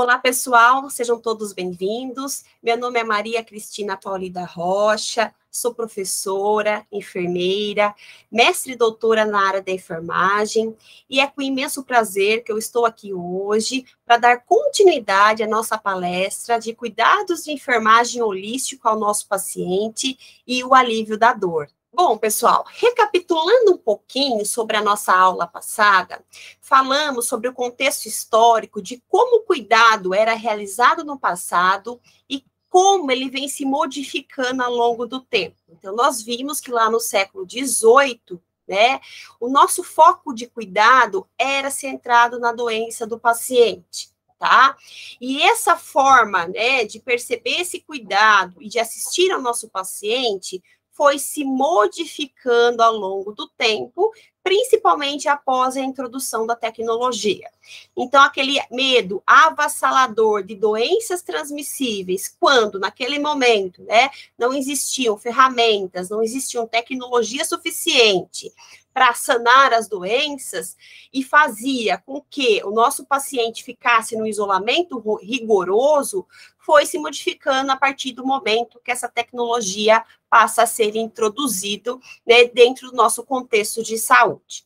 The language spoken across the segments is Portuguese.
Olá, pessoal, sejam todos bem-vindos. Meu nome é Maria Cristina Paulida Rocha, sou professora, enfermeira, mestre e doutora na área da enfermagem, e é com imenso prazer que eu estou aqui hoje para dar continuidade à nossa palestra de cuidados de enfermagem holística ao nosso paciente e o alívio da dor. Bom, pessoal, recapitulando um pouquinho sobre a nossa aula passada, falamos sobre o contexto histórico de como o cuidado era realizado no passado e como ele vem se modificando ao longo do tempo. Então, nós vimos que lá no século XVIII, né, o nosso foco de cuidado era centrado na doença do paciente. Tá? E essa forma, né, de perceber esse cuidado e de assistir ao nosso paciente foi se modificando ao longo do tempo, principalmente após a introdução da tecnologia. Então, aquele medo avassalador de doenças transmissíveis, quando, naquele momento, né, não existiam ferramentas, não existiam tecnologia suficiente para sanar as doenças, e fazia com que o nosso paciente ficasse no isolamento rigoroso, foi se modificando a partir do momento que essa tecnologia passa a ser introduzido, né, dentro do nosso contexto de saúde.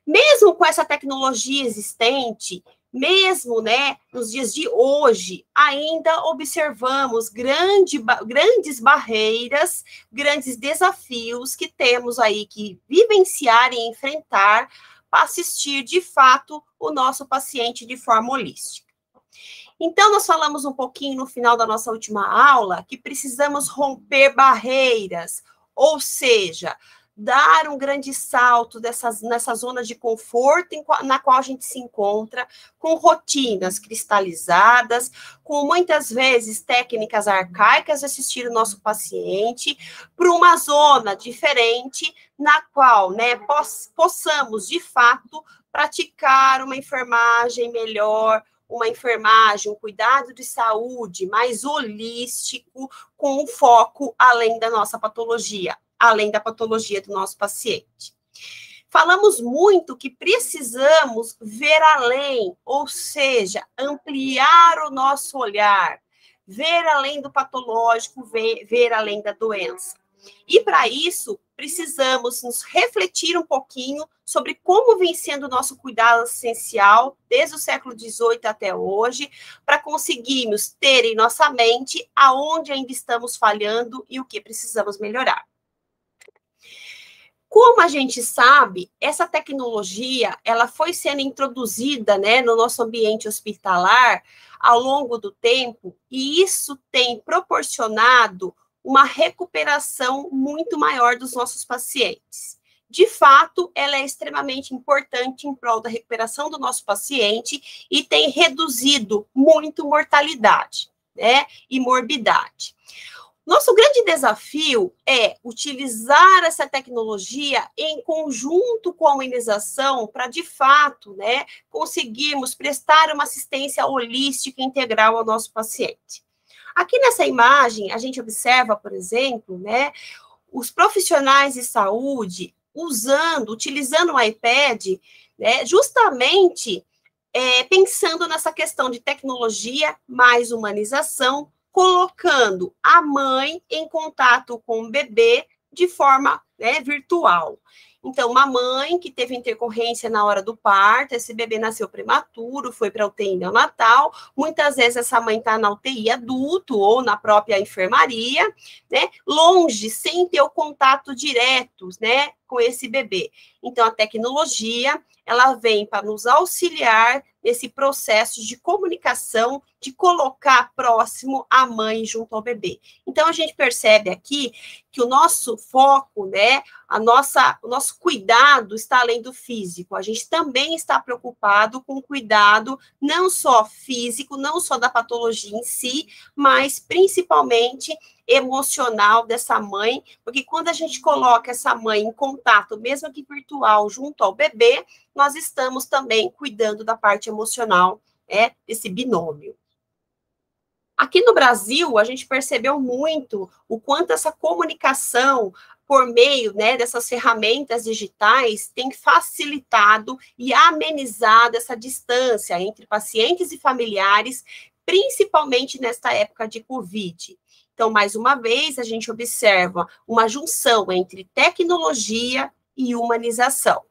Mesmo com essa tecnologia existente, mesmo, né, nos dias de hoje, ainda observamos grandes barreiras, grandes desafios que temos aí que vivenciar e enfrentar para assistir, de fato, o nosso paciente de forma holística. Então, nós falamos um pouquinho no final da nossa última aula que precisamos romper barreiras, ou seja, dar um grande salto nessa zona de conforto na qual a gente se encontra, com rotinas cristalizadas, com muitas vezes técnicas arcaicas de assistir o nosso paciente, para uma zona diferente, na qual, né, possamos, de fato, praticar uma enfermagem melhor, uma enfermagem, um cuidado de saúde mais holístico, com um foco além da nossa patologia, além da patologia do nosso paciente. Falamos muito que precisamos ver além, ou seja, ampliar o nosso olhar, ver além do patológico, ver além da doença. E para isso, precisamos nos refletir um pouquinho sobre como vem sendo o nosso cuidado essencial desde o século XVIII até hoje, para conseguirmos ter em nossa mente aonde ainda estamos falhando e o que precisamos melhorar. Como a gente sabe, essa tecnologia, ela foi sendo introduzida, né, no nosso ambiente hospitalar ao longo do tempo, e isso tem proporcionado uma recuperação muito maior dos nossos pacientes. De fato, ela é extremamente importante em prol da recuperação do nosso paciente e tem reduzido muito mortalidade, né, e morbidade. Nosso grande desafio é utilizar essa tecnologia em conjunto com a humanização para, de fato, né, conseguirmos prestar uma assistência holística integral ao nosso paciente. Aqui nessa imagem, a gente observa, por exemplo, né, os profissionais de saúde utilizando o iPad, né, justamente pensando nessa questão de tecnologia mais humanização, colocando a mãe em contato com o bebê de forma, né, virtual. Então, uma mãe que teve intercorrência na hora do parto, esse bebê nasceu prematuro, foi para a UTI neonatal, muitas vezes essa mãe está na UTI adulto ou na própria enfermaria, né, longe, sem ter o contato direto, né, com esse bebê. Então, a tecnologia, ela vem para nos auxiliar nesse processo de comunicação, de colocar próximo a mãe junto ao bebê. Então, a gente percebe aqui que o nosso foco, né, o nosso cuidado está além do físico. A gente também está preocupado com o cuidado não só físico, não só da patologia em si, mas principalmente emocional dessa mãe, porque quando a gente coloca essa mãe em contato, mesmo que virtual, junto ao bebê, nós estamos também cuidando da parte emocional, desse binômio. Aqui no Brasil, a gente percebeu muito o quanto essa comunicação por meio, né, dessas ferramentas digitais, tem facilitado e amenizado essa distância entre pacientes e familiares, principalmente nesta época de Covid. Então, mais uma vez, a gente observa uma junção entre tecnologia e humanização.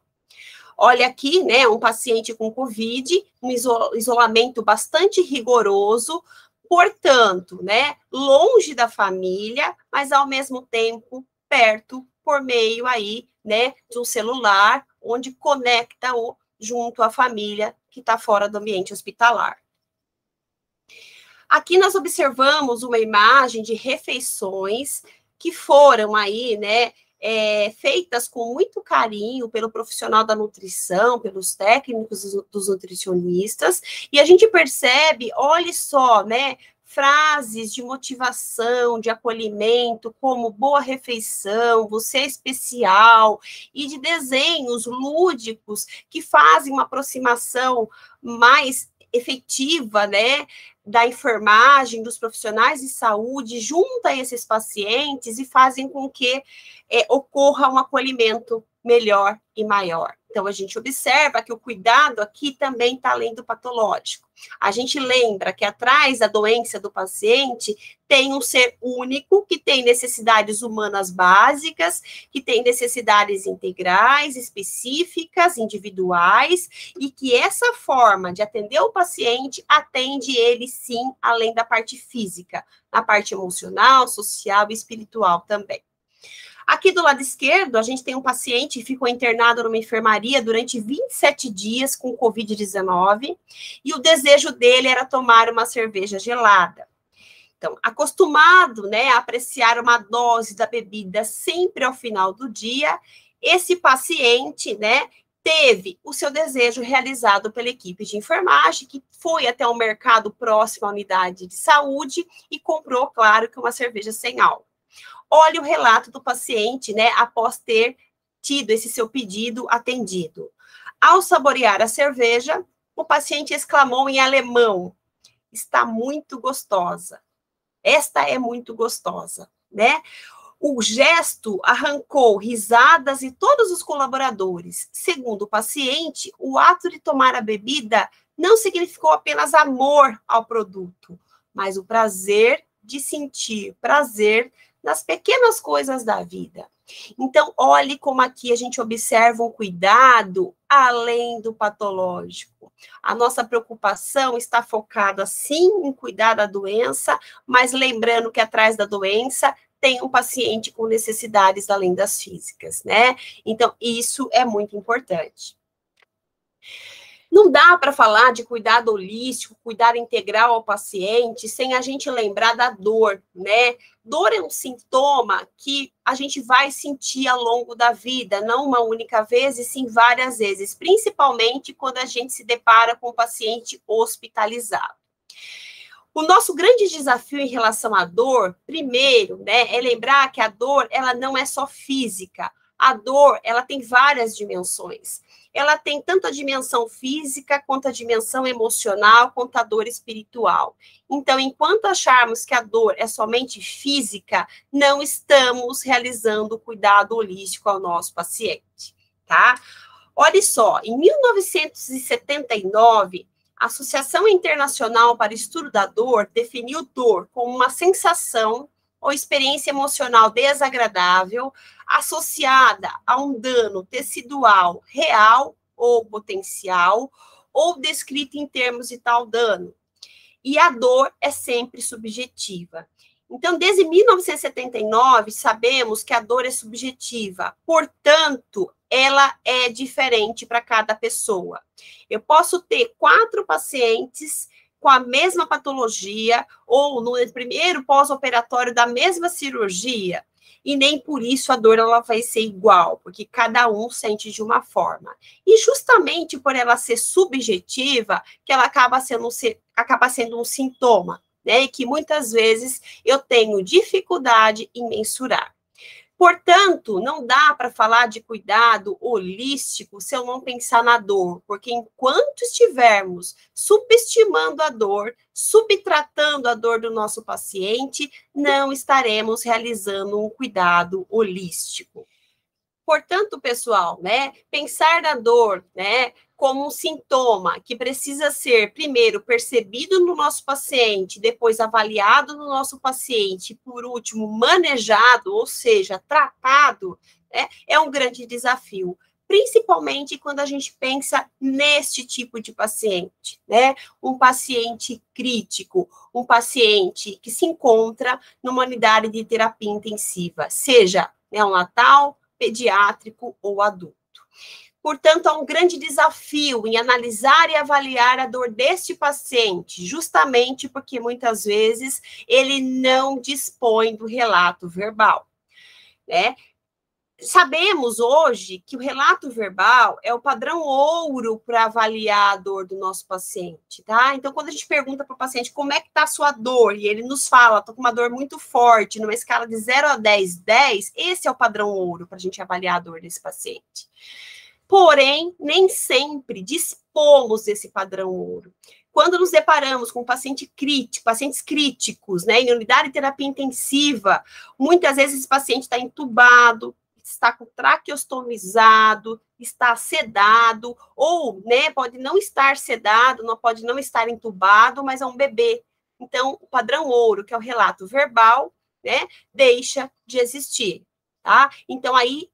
Olha aqui, né, um paciente com Covid, um isolamento bastante rigoroso, portanto, né, longe da família, mas ao mesmo tempo perto, por meio aí, né, de um celular, onde conecta-o junto à família que está fora do ambiente hospitalar. Aqui nós observamos uma imagem de refeições que foram aí, né, feitas com muito carinho pelo profissional da nutrição, pelos técnicos dos nutricionistas, e a gente percebe, olha só, né, frases de motivação, de acolhimento, como boa refeição, você é especial, e de desenhos lúdicos que fazem uma aproximação mais efetiva, né, da enfermagem, dos profissionais de saúde, junto a esses pacientes e fazem com que ocorra um acolhimento melhor e maior. Então, a gente observa que o cuidado aqui também está além do patológico. A gente lembra que atrás da doença do paciente tem um ser único, que tem necessidades humanas básicas, que tem necessidades integrais, específicas, individuais, e que essa forma de atender o paciente atende ele, sim, além da parte física, na parte emocional, social e espiritual também. Aqui do lado esquerdo, a gente tem um paciente que ficou internado numa enfermaria durante 27 dias com Covid-19, e o desejo dele era tomar uma cerveja gelada. Então, acostumado, né, a apreciar uma dose da bebida sempre ao final do dia, esse paciente, né, teve o seu desejo realizado pela equipe de enfermagem, que foi até um mercado próximo à unidade de saúde e comprou, claro, que uma cerveja sem álcool. Olha o relato do paciente, né, após ter tido esse seu pedido atendido. Ao saborear a cerveja, o paciente exclamou em alemão: "Está muito gostosa. Esta é muito gostosa", né? O gesto arrancou risadas de todos os colaboradores. Segundo o paciente, o ato de tomar a bebida não significou apenas amor ao produto, mas o prazer de sentir prazer nas pequenas coisas da vida. Então, olhe como aqui a gente observa um cuidado além do patológico. A nossa preocupação está focada, sim, em cuidar da doença, mas lembrando que atrás da doença tem um paciente com necessidades além das físicas, né? Então, isso é muito importante. Não dá para falar de cuidado holístico, cuidado integral ao paciente, sem a gente lembrar da dor, né? Dor é um sintoma que a gente vai sentir ao longo da vida, não uma única vez, e sim várias vezes, principalmente quando a gente se depara com um paciente hospitalizado. O nosso grande desafio em relação à dor, primeiro, né, é lembrar que a dor, ela não é só física. A dor, ela tem várias dimensões. Ela tem tanto a dimensão física, quanto a dimensão emocional, quanto a dor espiritual. Então, enquanto acharmos que a dor é somente física, não estamos realizando o cuidado holístico ao nosso paciente, tá? Olha só, em 1979, a Associação Internacional para o Estudo da Dor definiu dor como uma sensação ou experiência emocional desagradável associada a um dano tecidual real ou potencial, ou descrito em termos de tal dano. E a dor é sempre subjetiva. Então, desde 1979, sabemos que a dor é subjetiva, portanto, ela é diferente para cada pessoa. Eu posso ter 4 pacientes com a mesma patologia, ou no primeiro pós-operatório da mesma cirurgia, e nem por isso a dor ela vai ser igual, porque cada um sente de uma forma. E justamente por ela ser subjetiva, que ela acaba sendo um sintoma, né? E que muitas vezes eu tenho dificuldade em mensurar. Portanto, não dá para falar de cuidado holístico se eu não pensar na dor, porque enquanto estivermos subestimando a dor, subtratando a dor do nosso paciente, não estaremos realizando um cuidado holístico. Portanto, pessoal, né, pensar na dor, né, como um sintoma que precisa ser, primeiro, percebido no nosso paciente, depois avaliado no nosso paciente, por último, manejado, ou seja, tratado, né, é um grande desafio, principalmente quando a gente pensa neste tipo de paciente, né, um paciente crítico, um paciente que se encontra numa unidade de terapia intensiva, seja neonatal, pediátrico ou adulto. Portanto, há um grande desafio em analisar e avaliar a dor deste paciente, justamente porque muitas vezes ele não dispõe do relato verbal, né? Sabemos hoje que o relato verbal é o padrão ouro para avaliar a dor do nosso paciente, tá? Então, quando a gente pergunta para o paciente como é que está a sua dor, e ele nos fala, estou com uma dor muito forte, numa escala de 0 a 10, 10, esse é o padrão ouro para a gente avaliar a dor desse paciente. Porém, nem sempre dispomos desse padrão ouro. Quando nos deparamos com pacientes críticos, né, em unidade de terapia intensiva, muitas vezes esse paciente está entubado, está com traqueostomizado, está sedado, ou, né, pode não estar sedado, não pode não estar entubado, mas é um bebê. Então, o padrão ouro, que é o relato verbal, né, deixa de existir, tá? Então, aí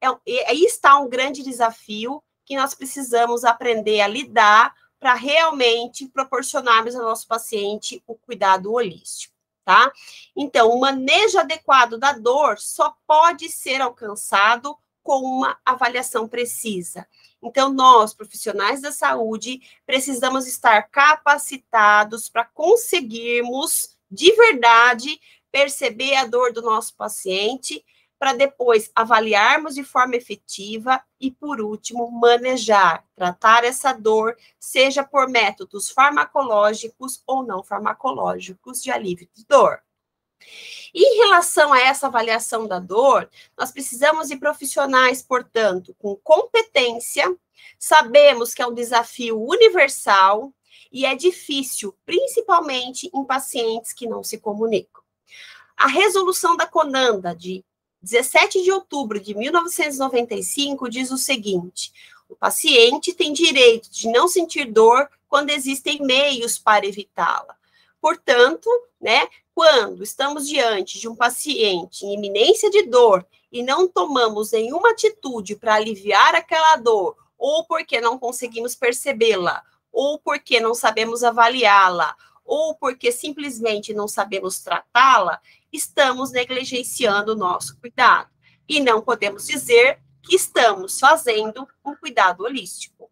está um grande desafio que nós precisamos aprender a lidar para realmente proporcionarmos ao nosso paciente o cuidado holístico, tá? Então, o manejo adequado da dor só pode ser alcançado com uma avaliação precisa. Então, nós, profissionais da saúde, precisamos estar capacitados para conseguirmos, de verdade, perceber a dor do nosso paciente, para depois avaliarmos de forma efetiva e, por último, manejar, tratar essa dor, seja por métodos farmacológicos ou não farmacológicos de alívio de dor. E em relação a essa avaliação da dor, nós precisamos de profissionais, portanto, com competência, sabemos que é um desafio universal e é difícil, principalmente em pacientes que não se comunicam. A resolução da CONANDA, de 17 de outubro de 1995, diz o seguinte: o paciente tem direito de não sentir dor quando existem meios para evitá-la. Portanto, né, quando estamos diante de um paciente em iminência de dor e não tomamos nenhuma atitude para aliviar aquela dor, ou porque não conseguimos percebê-la, ou porque não sabemos avaliá-la, ou porque simplesmente não sabemos tratá-la, estamos negligenciando o nosso cuidado. E não podemos dizer que estamos fazendo um cuidado holístico.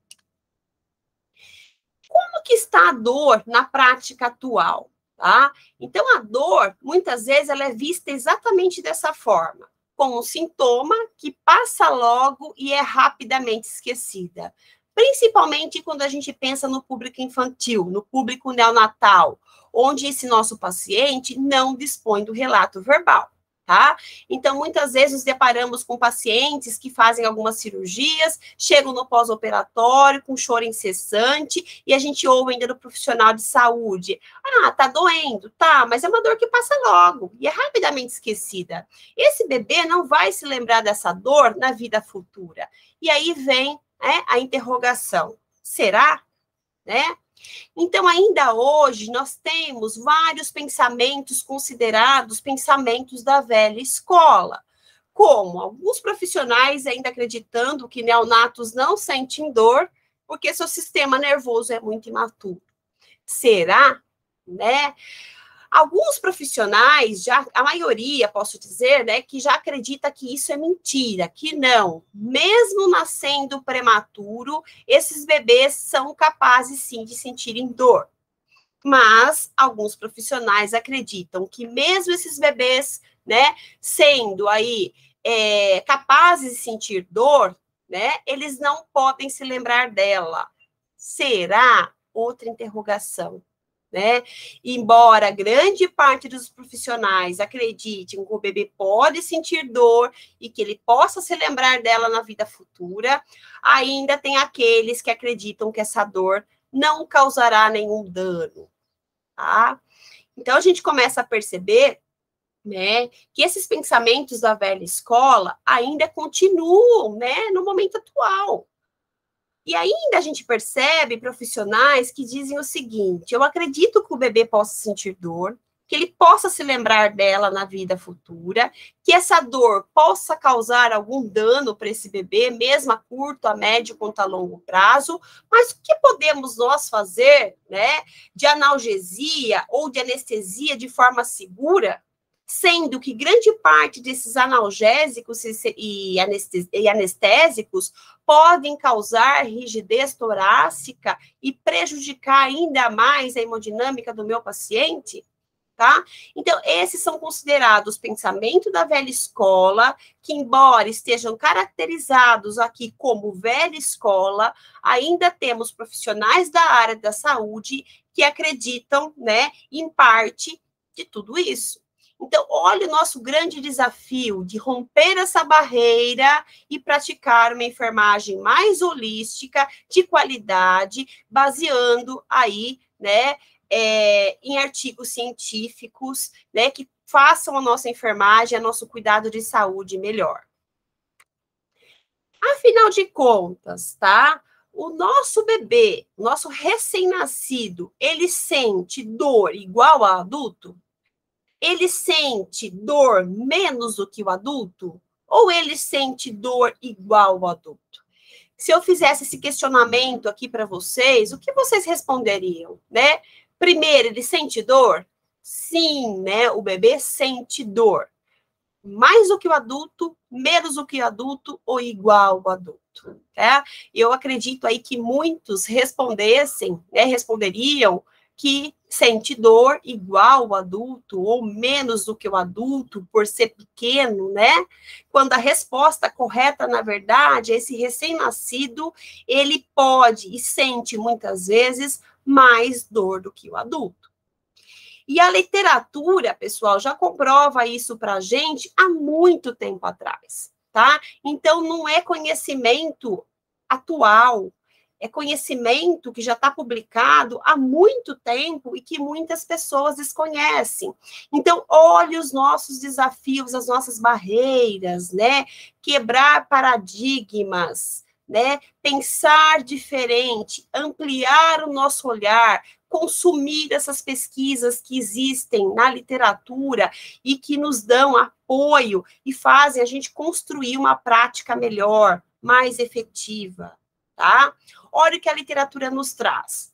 Como que está a dor na prática atual? Tá? Então, a dor, muitas vezes, ela é vista exatamente dessa forma, como um sintoma que passa logo e é rapidamente esquecida. Principalmente quando a gente pensa no público infantil, no público neonatal, onde esse nosso paciente não dispõe do relato verbal, tá? Então, muitas vezes nos deparamos com pacientes que fazem algumas cirurgias, chegam no pós-operatório com choro incessante, e a gente ouve ainda do profissional de saúde: ah, tá doendo, tá, mas é uma dor que passa logo, e é rapidamente esquecida. Esse bebê não vai se lembrar dessa dor na vida futura. E aí vem a interrogação: será? Né? Então, ainda hoje, nós temos vários pensamentos considerados pensamentos da velha escola, como alguns profissionais ainda acreditando que neonatos não sentem dor porque seu sistema nervoso é muito imaturo. Será? Né? Alguns profissionais, já a maioria, posso dizer, né, que já acredita que isso é mentira, que não. Mesmo nascendo prematuro, esses bebês são capazes, sim, de sentirem dor. Mas alguns profissionais acreditam que mesmo esses bebês, né, sendo aí capazes de sentir dor, né, eles não podem se lembrar dela. Será? Outra interrogação. né? Embora grande parte dos profissionais acreditem que o bebê pode sentir dor e que ele possa se lembrar dela na vida futura, ainda tem aqueles que acreditam que essa dor não causará nenhum dano, tá? Então, a gente começa a perceber, né, que esses pensamentos da velha escola ainda continuam, né, no momento atual. E ainda a gente percebe profissionais que dizem o seguinte: eu acredito que o bebê possa sentir dor, que ele possa se lembrar dela na vida futura, que essa dor possa causar algum dano para esse bebê, mesmo a curto, a médio, quanto a longo prazo, mas o que podemos nós fazer, né, de analgesia ou de anestesia de forma segura, sendo que grande parte desses analgésicos e anestésicos podem causar rigidez torácica e prejudicar ainda mais a hemodinâmica do meu paciente, tá? Então, esses são considerados pensamento da velha escola, que embora estejam caracterizados aqui como velha escola, ainda temos profissionais da área da saúde que acreditam, né, em parte de tudo isso. Então, olha o nosso grande desafio de romper essa barreira e praticar uma enfermagem mais holística, de qualidade, baseando aí, né, em artigos científicos, né, que façam a nossa enfermagem, a nosso cuidado de saúde melhor. Afinal de contas, tá? O nosso bebê, nosso recém-nascido, ele sente dor igual a adulto? Ele sente dor menos do que o adulto? Ou ele sente dor igual ao adulto? Se eu fizesse esse questionamento aqui para vocês, o que vocês responderiam, né? Primeiro, ele sente dor? Sim, né? O bebê sente dor. Mais do que o adulto, menos do que o adulto ou igual ao adulto, tá? Eu acredito aí que muitos respondessem, né? Responderiam que sente dor igual ao adulto ou menos do que o adulto por ser pequeno, né? Quando a resposta correta, na verdade, é esse recém-nascido, ele pode e sente muitas vezes mais dor do que o adulto. E a literatura, pessoal, já comprova isso para a gente há muito tempo atrás, tá? Então, não é conhecimento atual, é conhecimento que já está publicado há muito tempo e que muitas pessoas desconhecem. Então, olhe os nossos desafios, as nossas barreiras, né? Quebrar paradigmas, né? Pensar diferente, ampliar o nosso olhar, consumir essas pesquisas que existem na literatura e que nos dão apoio e fazem a gente construir uma prática melhor, mais efetiva, tá? Olha o que a literatura nos traz.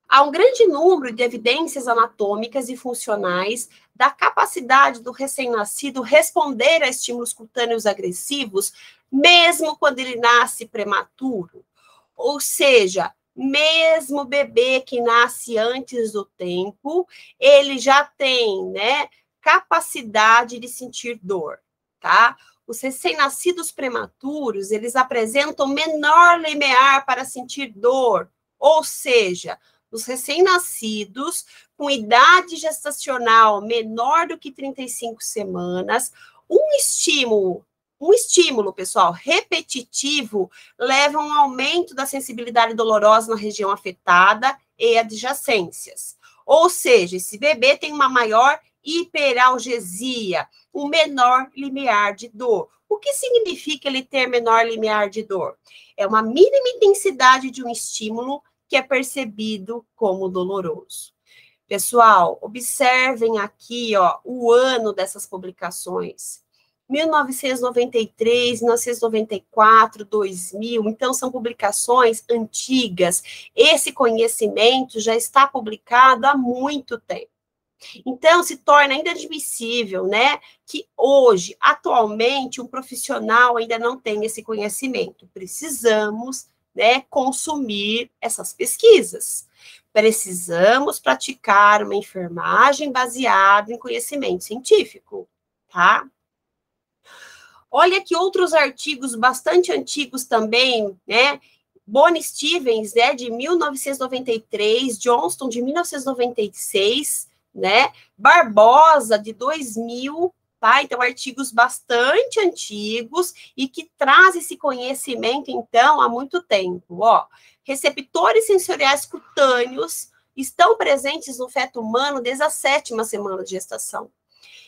Há um grande número de evidências anatômicas e funcionais da capacidade do recém-nascido responder a estímulos cutâneos agressivos, mesmo quando ele nasce prematuro. Ou seja, mesmo o bebê que nasce antes do tempo, ele já tem, né, capacidade de sentir dor, tá? Os recém-nascidos prematuros, eles apresentam menor limiar para sentir dor, ou seja, os recém-nascidos com idade gestacional menor do que 35 semanas, um estímulo, pessoal, repetitivo, leva a um aumento da sensibilidade dolorosa na região afetada e adjacências. Ou seja, esse bebê tem uma maior hiperalgesia, um menor limiar de dor. O que significa ele ter menor limiar de dor? É uma mínima intensidade de um estímulo que é percebido como doloroso. Pessoal, observem aqui, ó, o ano dessas publicações. 1993, 1994, 2000, então são publicações antigas. Esse conhecimento já está publicado há muito tempo. Então, se torna inadmissível, né, que hoje, atualmente, um profissional ainda não tem esse conhecimento. Precisamos, né, consumir essas pesquisas. Precisamos praticar uma enfermagem baseada em conhecimento científico, tá? Olha que outros artigos bastante antigos também, né, Bonnie Stevens é de 1993, Johnston de 1996, né? Barbosa de 2000, tá? Então, artigos bastante antigos e que traz esse conhecimento, então, há muito tempo. Ó, receptores sensoriais cutâneos estão presentes no feto humano desde a 7ª semana de gestação.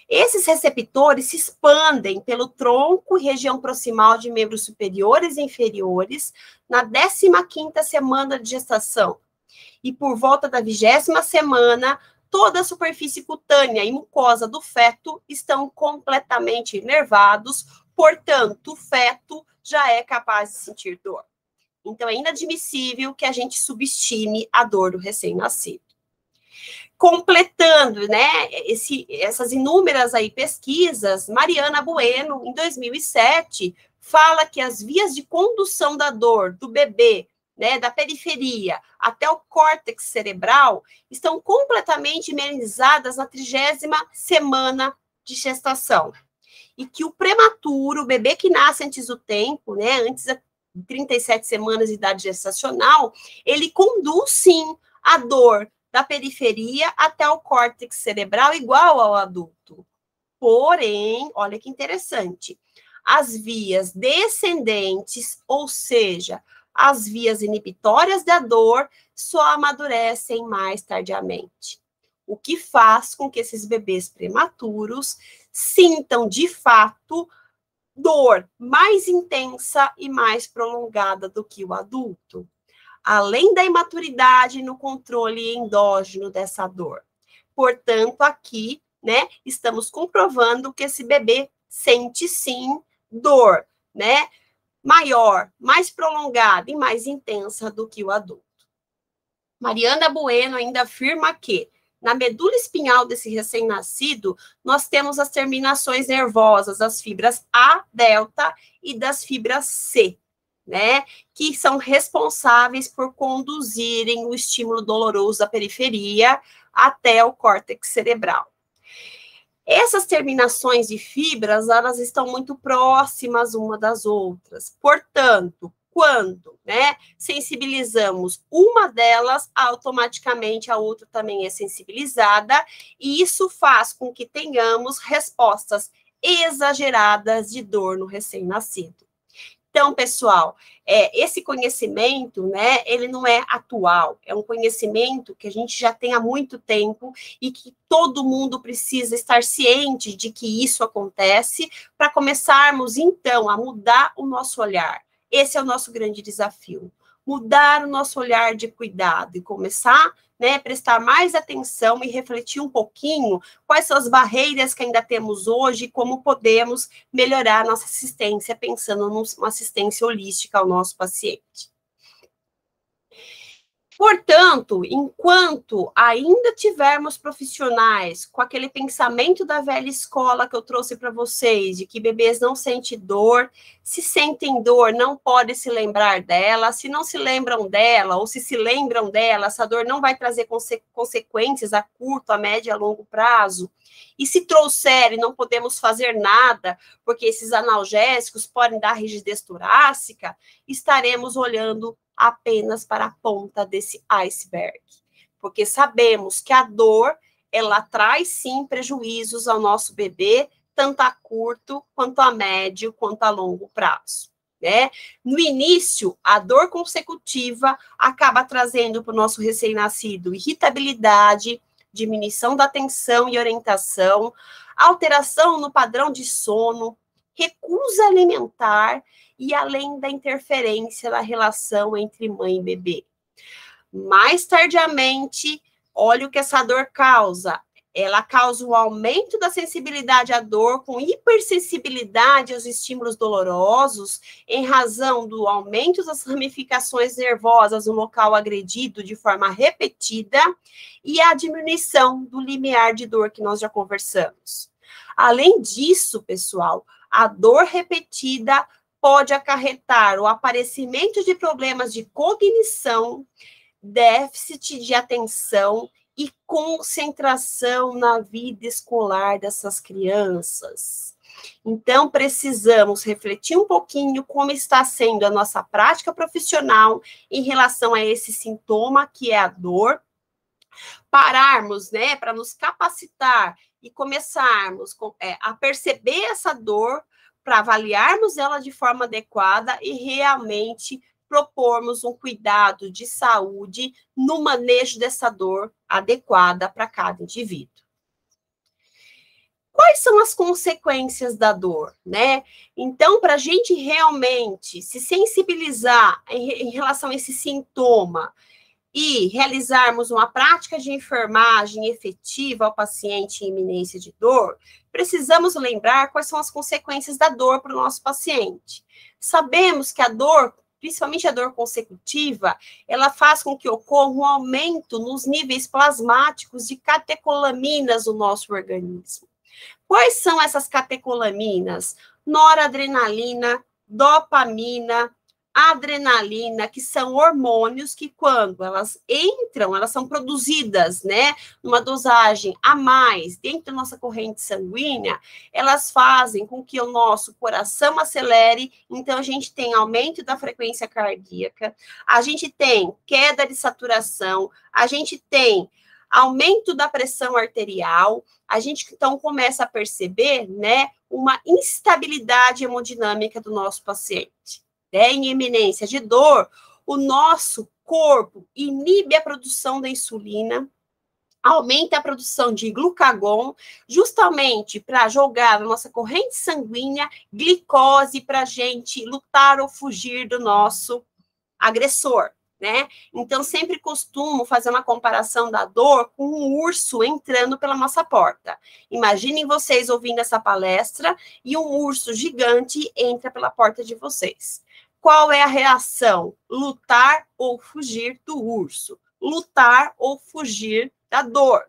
Esses receptores se expandem pelo tronco e região proximal de membros superiores e inferiores na 15ª semana de gestação. E por volta da 20ª semana, toda a superfície cutânea e mucosa do feto estão completamente inervados, portanto, o feto já é capaz de sentir dor. Então, é inadmissível que a gente subestime a dor do recém-nascido. Completando, né, essas inúmeras aí pesquisas, Mariana Bueno, em 2007, fala que as vias de condução da dor do bebê, né, da periferia até o córtex cerebral, estão completamente mielinizadas na 30ª semana de gestação. E que o prematuro, o bebê que nasce antes do tempo, né, antes das 37 semanas de idade gestacional, ele conduz, sim, a dor da periferia até o córtex cerebral igual ao adulto. Porém, olha que interessante, as vias descendentes, ou seja, as vias inibitórias da dor, só amadurecem mais tardiamente. O que faz com que esses bebês prematuros sintam, de fato, dor mais intensa e mais prolongada do que o adulto, além da imaturidade no controle endógeno dessa dor. Portanto, aqui, né, estamos comprovando que esse bebê sente, sim, dor, né, maior, mais prolongada e mais intensa do que o adulto. Mariana Bueno ainda afirma que, na medula espinhal desse recém-nascido, nós temos as terminações nervosas das fibras A, delta e das fibras C, né, que são responsáveis por conduzirem o estímulo doloroso da periferia até o córtex cerebral. Essas terminações de fibras, elas estão muito próximas uma das outras. Portanto, quando, né, sensibilizamos uma delas, automaticamente a outra também é sensibilizada, e isso faz com que tenhamos respostas exageradas de dor no recém-nascido. Então, pessoal, esse conhecimento, né, ele não é atual, é um conhecimento que a gente já tem há muito tempo e que todo mundo precisa estar ciente de que isso acontece para começarmos, então, a mudar o nosso olhar. Esse é o nosso grande desafio, mudar o nosso olhar de cuidado e começar, né, prestar mais atenção e refletir um pouquinho quais são as barreiras que ainda temos hoje e como podemos melhorar a nossa assistência, pensando numa assistência holística ao nosso paciente. Portanto, enquanto ainda tivermos profissionais com aquele pensamento da velha escola que eu trouxe para vocês, de que bebês não sentem dor, se sentem dor, não podem se lembrar dela, se não se lembram dela, ou se lembram dela, essa dor não vai trazer consequências a curto, a médio e a longo prazo. E se trouxer e não podemos fazer nada, porque esses analgésicos podem dar rigidez torácica, estaremos olhando apenas para a ponta desse iceberg, porque sabemos que a dor, ela traz sim prejuízos ao nosso bebê, tanto a curto, quanto a médio, quanto a longo prazo, né? No início, a dor consecutiva acaba trazendo para o nosso recém-nascido irritabilidade, diminuição da atenção e orientação, alteração no padrão de sono, recusa alimentar, e além da interferência na relação entre mãe e bebê. Mais tardiamente, olha o que essa dor causa. Ela causa um aumento da sensibilidade à dor, com hipersensibilidade aos estímulos dolorosos, em razão do aumento das ramificações nervosas no local agredido de forma repetida, e a diminuição do limiar de dor que nós já conversamos. Além disso, pessoal, a dor repetida pode acarretar o aparecimento de problemas de cognição, déficit de atenção e concentração na vida escolar dessas crianças. Então, precisamos refletir um pouquinho como está sendo a nossa prática profissional em relação a esse sintoma, que é a dor, pararmos, né, para nos capacitar e começarmos a perceber essa dor, para avaliarmos ela de forma adequada e realmente propormos um cuidado de saúde no manejo dessa dor adequada para cada indivíduo. Quais são as consequências da dor, né? Então, para a gente realmente se sensibilizar em relação a esse sintoma e realizarmos uma prática de enfermagem efetiva ao paciente em iminência de dor, precisamos lembrar quais são as consequências da dor para o nosso paciente. Sabemos que a dor, principalmente a dor consecutiva, ela faz com que ocorra um aumento nos níveis plasmáticos de catecolaminas no nosso organismo. Quais são essas catecolaminas? Noradrenalina, dopamina, adrenalina, que são hormônios que, quando elas entram, elas são produzidas, né, numa dosagem a mais dentro da nossa corrente sanguínea, elas fazem com que o nosso coração acelere, então a gente tem aumento da frequência cardíaca, a gente tem queda de saturação, a gente tem aumento da pressão arterial, a gente então começa a perceber, né, uma instabilidade hemodinâmica do nosso paciente. Em iminência de dor, o nosso corpo inibe a produção da insulina, aumenta a produção de glucagon, justamente para jogar na nossa corrente sanguínea glicose para a gente lutar ou fugir do nosso agressor, né? Então, sempre costumo fazer uma comparação da dor com um urso entrando pela nossa porta. Imaginem vocês ouvindo essa palestra e um urso gigante entra pela porta de vocês. Qual é a reação? Lutar ou fugir do urso. Lutar ou fugir da dor.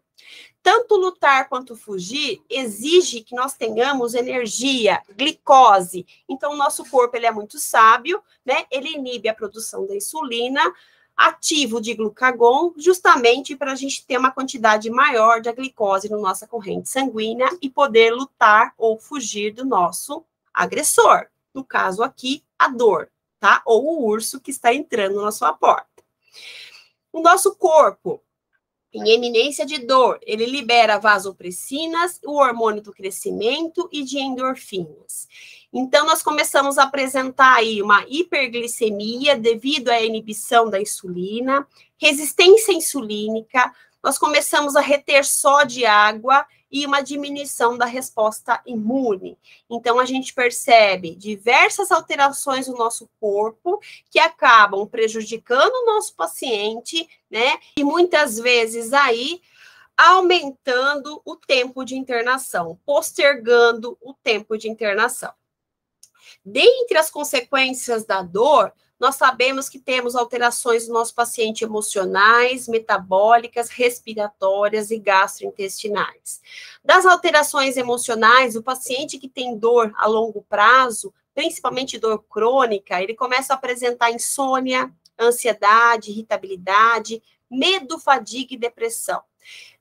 Tanto lutar quanto fugir exige que nós tenhamos energia, glicose. Então, o nosso corpo ele é muito sábio, né? Ele inibe a produção da insulina, ativo de glucagon, justamente para a gente ter uma quantidade maior de glicose na nossa corrente sanguínea e poder lutar ou fugir do nosso agressor. No caso aqui, a dor, tá? Ou o urso que está entrando na sua porta. O nosso corpo, em eminência de dor, ele libera vasopressinas, o hormônio do crescimento e de endorfinas. Então, nós começamos a apresentar aí uma hiperglicemia devido à inibição da insulina, resistência insulínica, nós começamos a reter só de água e uma diminuição da resposta imune. Então, a gente percebe diversas alterações no nosso corpo que acabam prejudicando o nosso paciente, né? E muitas vezes aí aumentando o tempo de internação, postergando o tempo de internação. Dentre as consequências da dor, nós sabemos que temos alterações no nosso paciente emocionais, metabólicas, respiratórias e gastrointestinais. Das alterações emocionais, o paciente que tem dor a longo prazo, principalmente dor crônica, ele começa a apresentar insônia, ansiedade, irritabilidade, medo, fadiga e depressão.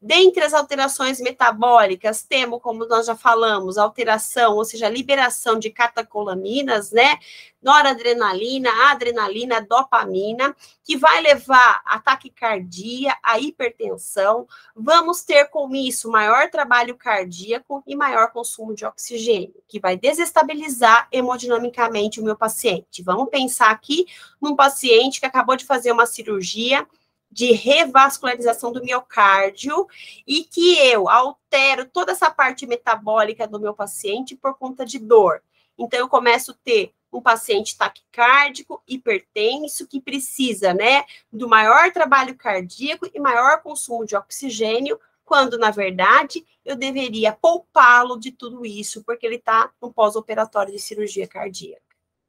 Dentre as alterações metabólicas, temos, como nós já falamos, alteração, ou seja, liberação de catecolaminas, né? Noradrenalina, adrenalina, dopamina, que vai levar a taquicardia, a hipertensão. Vamos ter com isso maior trabalho cardíaco e maior consumo de oxigênio, que vai desestabilizar hemodinamicamente o meu paciente. Vamos pensar aqui num paciente que acabou de fazer uma cirurgia de revascularização do miocárdio e que eu altero toda essa parte metabólica do meu paciente por conta de dor. Então, eu começo a ter um paciente taquicárdico, hipertenso, que precisa, né, do maior trabalho cardíaco e maior consumo de oxigênio, quando, na verdade, eu deveria poupá-lo de tudo isso, porque ele está no pós-operatório de cirurgia cardíaca,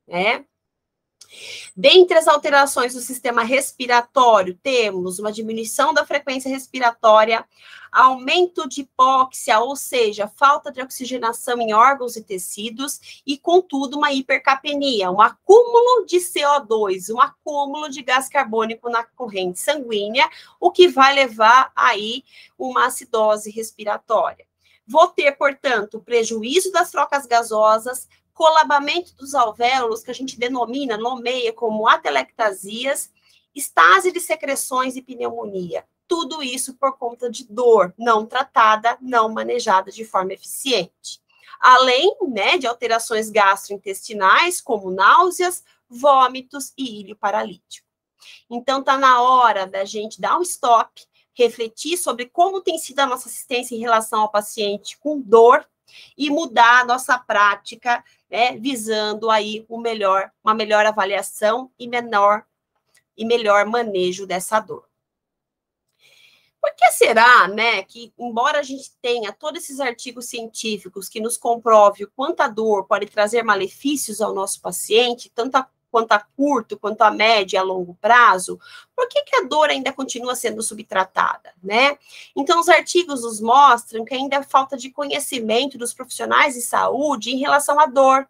né? Dentre as alterações do sistema respiratório, temos uma diminuição da frequência respiratória, aumento de hipóxia, ou seja, falta de oxigenação em órgãos e tecidos, e, contudo, uma hipercapnia, um acúmulo de CO2, um acúmulo de gás carbônico na corrente sanguínea, o que vai levar aí uma acidose respiratória. Vou ter, portanto, prejuízo das trocas gasosas, colabamento dos alvéolos, que a gente nomeia como atelectasias, estase de secreções e pneumonia. Tudo isso por conta de dor não tratada, não manejada de forma eficiente. Além, né, de alterações gastrointestinais, como náuseas, vômitos e ilho paralítico. Então, está na hora da gente dar um stop, refletir sobre como tem sido a nossa assistência em relação ao paciente com dor e mudar a nossa prática, né, visando aí uma melhor avaliação e melhor manejo dessa dor. Por que será, né, que embora a gente tenha todos esses artigos científicos que nos comprovem o quanto a dor pode trazer malefícios ao nosso paciente, quanto a curto, quanto a médio e a longo prazo, por que a dor ainda continua sendo subtratada, né? Então, os artigos nos mostram que ainda há falta de conhecimento dos profissionais de saúde em relação à dor,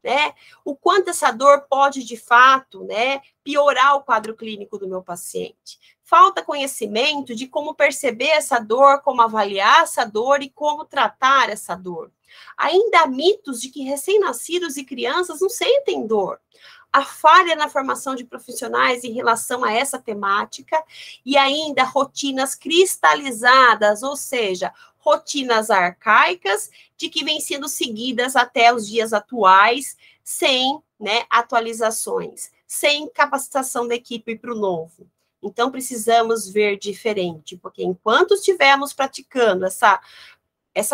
né? O quanto essa dor pode, de fato, né, piorar o quadro clínico do meu paciente. Falta conhecimento de como perceber essa dor, como avaliar essa dor e como tratar essa dor. Ainda há mitos de que recém-nascidos e crianças não sentem dor. A falha na formação de profissionais em relação a essa temática e ainda rotinas cristalizadas, ou seja, rotinas arcaicas de que vêm sendo seguidas até os dias atuais, sem, né, atualizações, sem capacitação da equipe para o novo. Então, precisamos ver diferente, porque enquanto estivermos praticando essa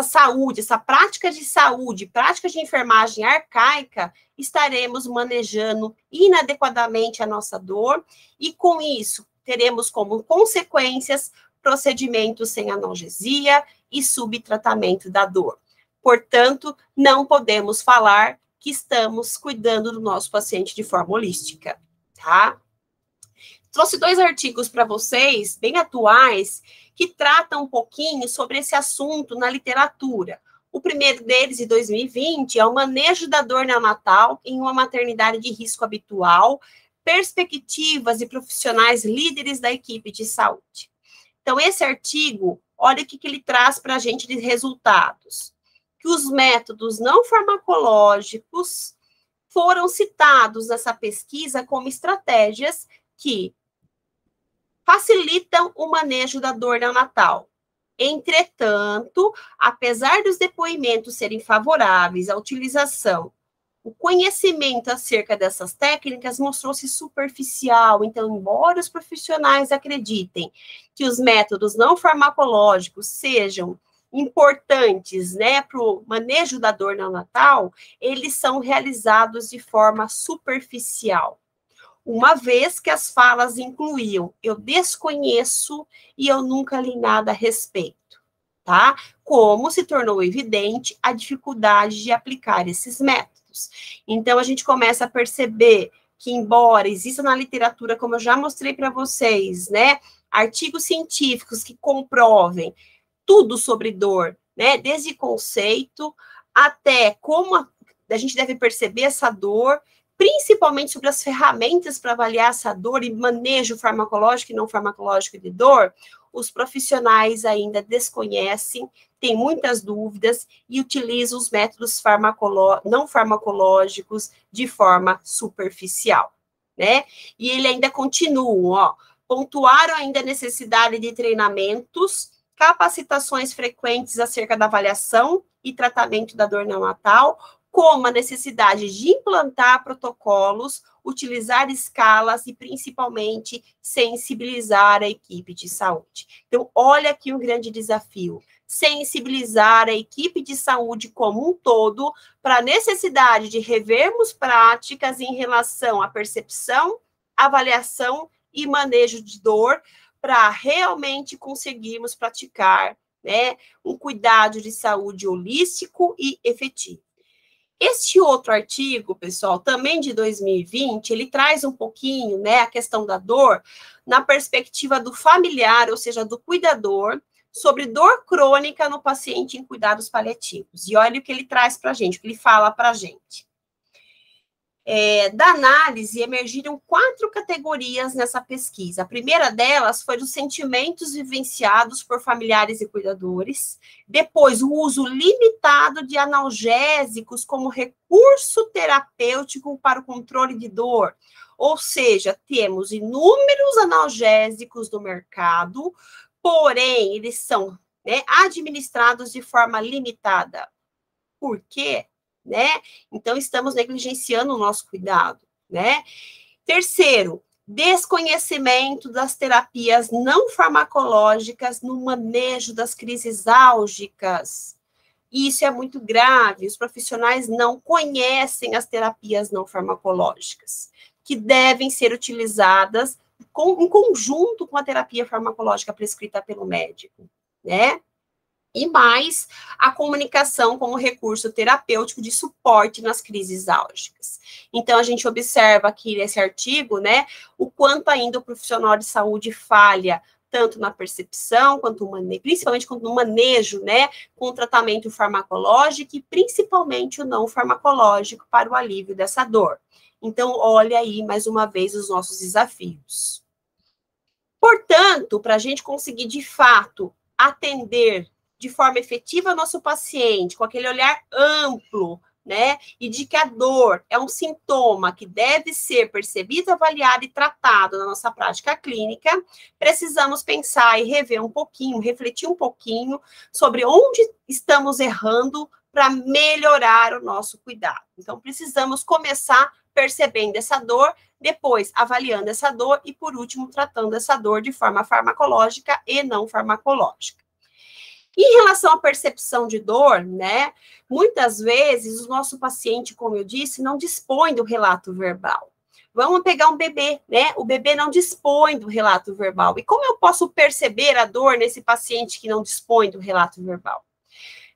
saúde, essa prática de saúde, prática de enfermagem arcaica, estaremos manejando inadequadamente a nossa dor e, com isso, teremos como consequências procedimentos sem analgesia e subtratamento da dor. Portanto, não podemos falar que estamos cuidando do nosso paciente de forma holística, tá? Trouxe 2 artigos para vocês, bem atuais, que tratam um pouquinho sobre esse assunto na literatura. O primeiro deles, de 2020, é o manejo da dor neonatal em uma maternidade de risco habitual, perspectivas de profissionais líderes da equipe de saúde. Então, esse artigo, olha o que ele traz para a gente de resultados. Que os métodos não farmacológicos foram citados nessa pesquisa como estratégias que facilitam o manejo da dor neonatal. Entretanto, apesar dos depoimentos serem favoráveis à utilização, o conhecimento acerca dessas técnicas mostrou-se superficial. Então, embora os profissionais acreditem que os métodos não farmacológicos sejam importantes, né, para o manejo da dor neonatal, eles são realizados de forma superficial. Uma vez que as falas incluíam eu desconheço e eu nunca li nada a respeito, tá? Como se tornou evidente a dificuldade de aplicar esses métodos. Então, a gente começa a perceber que, embora exista na literatura, como eu já mostrei para vocês, né, artigos científicos que comprovem tudo sobre dor, né, desde conceito até como a gente deve perceber essa dor, principalmente sobre as ferramentas para avaliar essa dor e manejo farmacológico e não farmacológico de dor, os profissionais ainda desconhecem, têm muitas dúvidas e utilizam os métodos não farmacológicos de forma superficial, né? E ele ainda continua, pontuaram ainda a necessidade de treinamentos, capacitações frequentes acerca da avaliação e tratamento da dor neonatal, como a necessidade de implantar protocolos, utilizar escalas e, principalmente, sensibilizar a equipe de saúde. Então, olha aqui um grande desafio, sensibilizar a equipe de saúde como um todo para a necessidade de revermos práticas em relação à percepção, avaliação e manejo de dor, para realmente conseguirmos praticar, né, um cuidado de saúde holístico e efetivo. Este outro artigo, pessoal, também de 2020, ele traz um pouquinho, né, a questão da dor na perspectiva do familiar, ou seja, do cuidador, sobre dor crônica no paciente em cuidados paliativos. E olha o que ele traz para a gente, o que ele fala para a gente. Da análise, emergiram 4 categorias nessa pesquisa. A primeira delas foi os sentimentos vivenciados por familiares e cuidadores. Depois, o uso limitado de analgésicos como recurso terapêutico para o controle de dor. Ou seja, temos inúmeros analgésicos no mercado, porém, eles são, né, administrados de forma limitada. Por quê? Né? Então, estamos negligenciando o nosso cuidado, né? Terceiro, desconhecimento das terapias não farmacológicas no manejo das crises álgicas. Isso é muito grave, os profissionais não conhecem as terapias não farmacológicas, que devem ser utilizadas em conjunto com a terapia farmacológica prescrita pelo médico, né? E mais a comunicação como recurso terapêutico de suporte nas crises álgicas. Então, a gente observa aqui nesse artigo, né, o quanto ainda o profissional de saúde falha, tanto na percepção, quanto principalmente no manejo, né, com o tratamento farmacológico e principalmente o não farmacológico para o alívio dessa dor. Então, olha aí, mais uma vez, os nossos desafios. Portanto, para a gente conseguir, de fato, atender de forma efetiva nosso paciente, com aquele olhar amplo, né, e de que a dor é um sintoma que deve ser percebido, avaliado e tratado na nossa prática clínica, precisamos pensar e rever um pouquinho, refletir um pouquinho sobre onde estamos errando para melhorar o nosso cuidado. Então, precisamos começar percebendo essa dor, depois avaliando essa dor e, por último, tratando essa dor de forma farmacológica e não farmacológica. Em relação à percepção de dor, né, muitas vezes o nosso paciente, como eu disse, não dispõe do relato verbal. Vamos pegar um bebê, né? O bebê não dispõe do relato verbal. E como eu posso perceber a dor nesse paciente que não dispõe do relato verbal?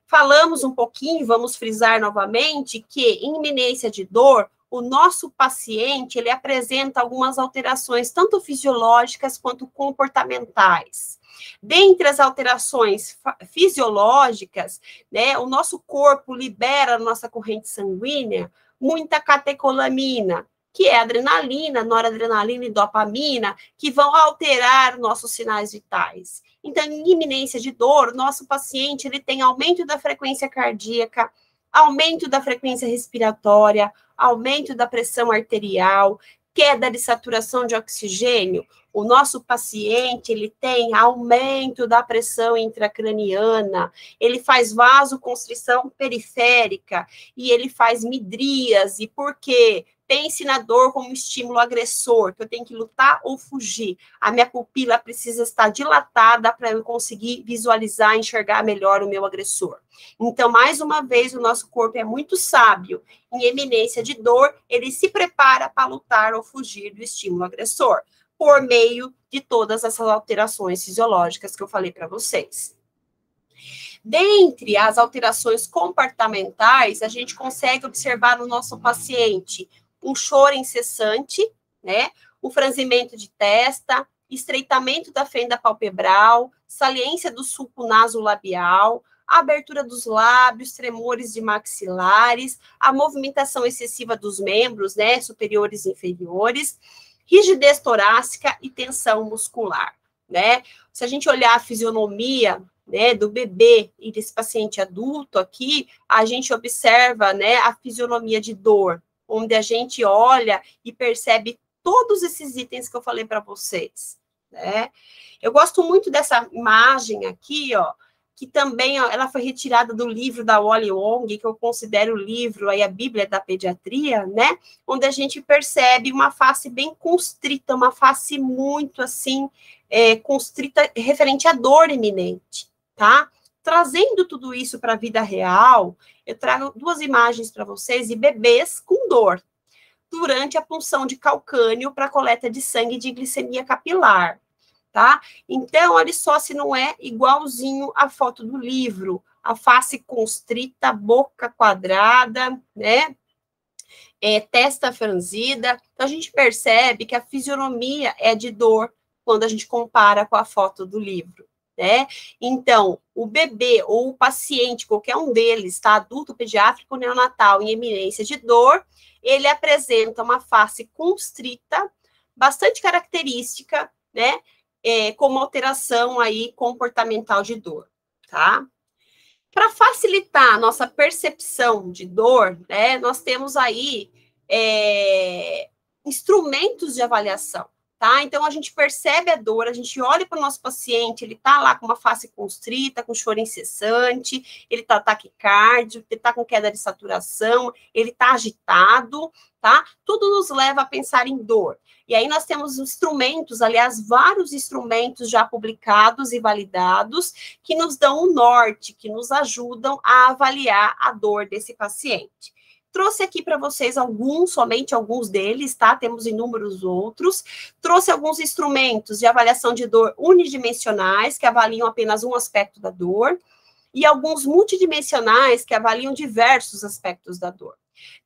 Falamos um pouquinho, vamos frisar novamente, que em iminência de dor, o nosso paciente, ele apresenta algumas alterações, tanto fisiológicas quanto comportamentais. Dentre as alterações fisiológicas, né, o nosso corpo libera na nossa corrente sanguínea muita catecolamina, que é adrenalina, noradrenalina e dopamina, que vão alterar nossos sinais vitais. Então, em iminência de dor, nosso paciente ele tem aumento da frequência cardíaca, aumento da frequência respiratória, aumento da pressão arterial, queda de saturação de oxigênio. O nosso paciente, ele tem aumento da pressão intracraniana, ele faz vasoconstrição periférica e ele faz midríase. Por quê? Pense na dor como estímulo agressor, que eu tenho que lutar ou fugir. A minha pupila precisa estar dilatada para eu conseguir visualizar, enxergar melhor o meu agressor. Então, mais uma vez, o nosso corpo é muito sábio. Em eminência de dor, ele se prepara para lutar ou fugir do estímulo agressor, por meio de todas essas alterações fisiológicas que eu falei para vocês. Dentre as alterações comportamentais, a gente consegue observar no nosso paciente um choro incessante, né? O franzimento de testa, estreitamento da fenda palpebral, saliência do sulco nasolabial, a abertura dos lábios, tremores de maxilares, a movimentação excessiva dos membros, né, superiores e inferiores, rigidez torácica e tensão muscular, né? Se a gente olhar a fisionomia, né, do bebê e desse paciente adulto aqui, a gente observa, né, a fisionomia de dor, onde a gente olha e percebe todos esses itens que eu falei para vocês, né? Eu gosto muito dessa imagem aqui, ó, que também ó, ela foi retirada do livro da Wally Wong, que eu considero o livro aí a Bíblia da Pediatria, né? Onde a gente percebe uma face bem constrita, uma face muito assim constrita referente à dor iminente, tá? Trazendo tudo isso para a vida real, eu trago 2 imagens para vocês de bebês com dor durante a punção de calcânio para coleta de sangue de glicemia capilar, tá? Então, olha só se não é igualzinho a foto do livro, a face constrita, boca quadrada, né? Testa franzida. Então, a gente percebe que a fisionomia é de dor quando a gente compara com a foto do livro, né? Então, o bebê ou o paciente, qualquer um deles, tá? Adulto, pediátrico, neonatal, em eminência de dor, ele apresenta uma face constrita, bastante característica, né? Com uma alteração aí comportamental de dor, tá? Para facilitar a nossa percepção de dor, né? Nós temos aí instrumentos de avaliação, tá? Então, a gente percebe a dor, a gente olha para o nosso paciente, ele tá lá com uma face constrita, com choro incessante, ele tá taquicárdio, ele tá com queda de saturação, ele tá agitado, tá? Tudo nos leva a pensar em dor. E aí nós temos instrumentos, aliás, vários instrumentos já publicados e validados, que nos dão um norte, que nos ajudam a avaliar a dor desse paciente. Trouxe aqui para vocês somente alguns deles, tá? Temos inúmeros outros. Trouxe alguns instrumentos de avaliação de dor unidimensionais, que avaliam apenas um aspecto da dor, e alguns multidimensionais, que avaliam diversos aspectos da dor.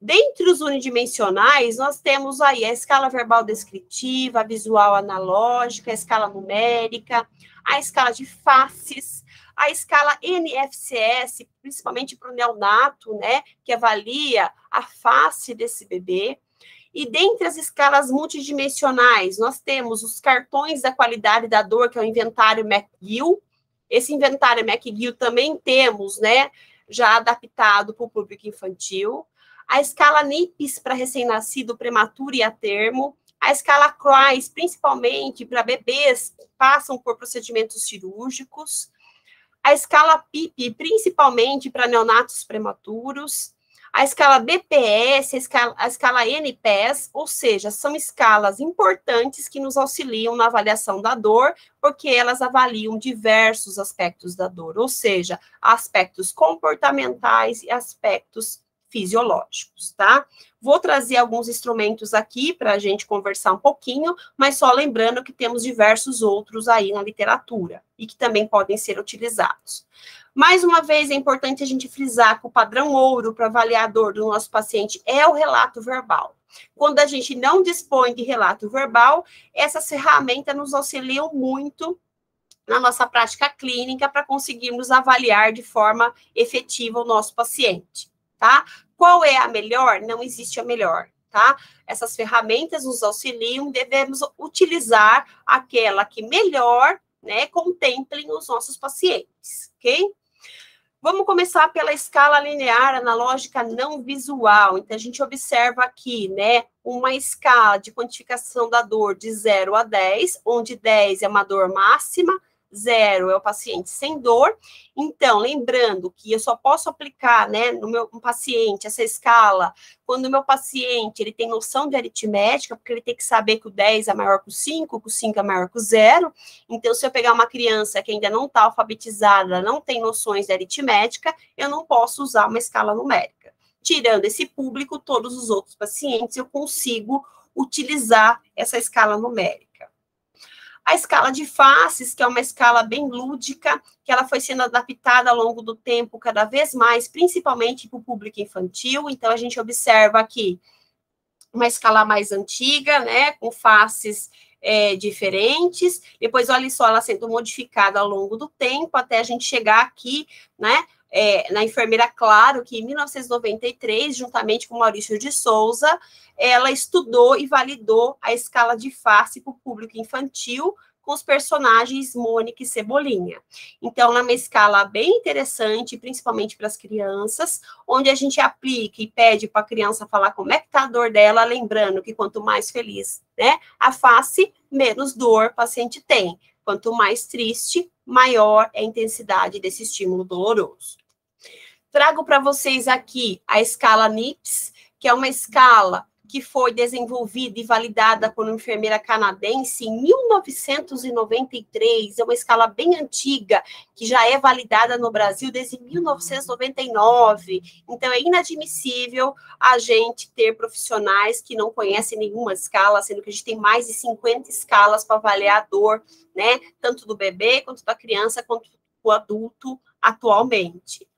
Dentre os unidimensionais, nós temos aí a escala verbal descritiva, a visual analógica, a escala numérica, a escala de faces, a escala NFCS, principalmente para o neonato, né, que avalia a face desse bebê. E dentre as escalas multidimensionais, nós temos os cartões da qualidade da dor, que é o inventário McGill. Esse inventário McGill também temos, né, já adaptado para o público infantil. A escala NIPS para recém-nascido, prematuro e a termo, a escala CRIES, principalmente para bebês que passam por procedimentos cirúrgicos, a escala PIP, principalmente para neonatos prematuros, a escala BPS, a escala NPS, ou seja, são escalas importantes que nos auxiliam na avaliação da dor, porque elas avaliam diversos aspectos da dor, ou seja, aspectos comportamentais e aspectos fisiológicos, tá? Vou trazer alguns instrumentos aqui para a gente conversar um pouquinho, mas só lembrando que temos diversos outros aí na literatura e que também podem ser utilizados. Mais uma vez, é importante a gente frisar que o padrão ouro para avaliar a dor do nosso paciente é o relato verbal. Quando a gente não dispõe de relato verbal, essas ferramentas nos auxiliam muito na nossa prática clínica para conseguirmos avaliar de forma efetiva o nosso paciente. Tá? Qual é a melhor? Não existe a melhor, tá? Essas ferramentas nos auxiliam, devemos utilizar aquela que melhor, né, contemplem os nossos pacientes, ok? Vamos começar pela escala linear analógica não visual. Então, a gente observa aqui, né, uma escala de quantificação da dor de 0 a 10, onde 10 é uma dor máxima, 0 é o paciente sem dor. Então, lembrando que eu só posso aplicar, né, no meu paciente essa escala quando o meu paciente ele tem noção de aritmética, porque ele tem que saber que o 10 é maior que o 5 é maior que o 0. Então, se eu pegar uma criança que ainda não está alfabetizada, não tem noções de aritmética, eu não posso usar uma escala numérica. Tirando esse público, todos os outros pacientes, eu consigo utilizar essa escala numérica. A escala de faces, que é uma escala bem lúdica, que ela foi sendo adaptada ao longo do tempo cada vez mais, principalmente para o público infantil. Então, a gente observa aqui uma escala mais antiga, né, com faces diferentes. Depois, olha só, ela sendo modificada ao longo do tempo, até a gente chegar aqui, né, na enfermeira Claro, que em 1993, juntamente com Maurício de Souza, ela estudou e validou a escala de face para o público infantil com os personagens Mônica e Cebolinha. Então, é uma escala bem interessante, principalmente para as crianças, onde a gente aplica e pede para a criança falar como é que está a dor dela, lembrando que quanto mais feliz, né, a face, menos dor o paciente tem. Quanto mais triste, maior é a intensidade desse estímulo doloroso. Trago para vocês aqui a escala NIPS, que é uma escala que foi desenvolvida e validada por uma enfermeira canadense em 1993, é uma escala bem antiga, que já é validada no Brasil desde 1999, então é inadmissível a gente ter profissionais que não conhecem nenhuma escala, sendo que a gente tem mais de 50 escalas para avaliar a dor, né, tanto do bebê, quanto da criança, quanto do adulto atualmente.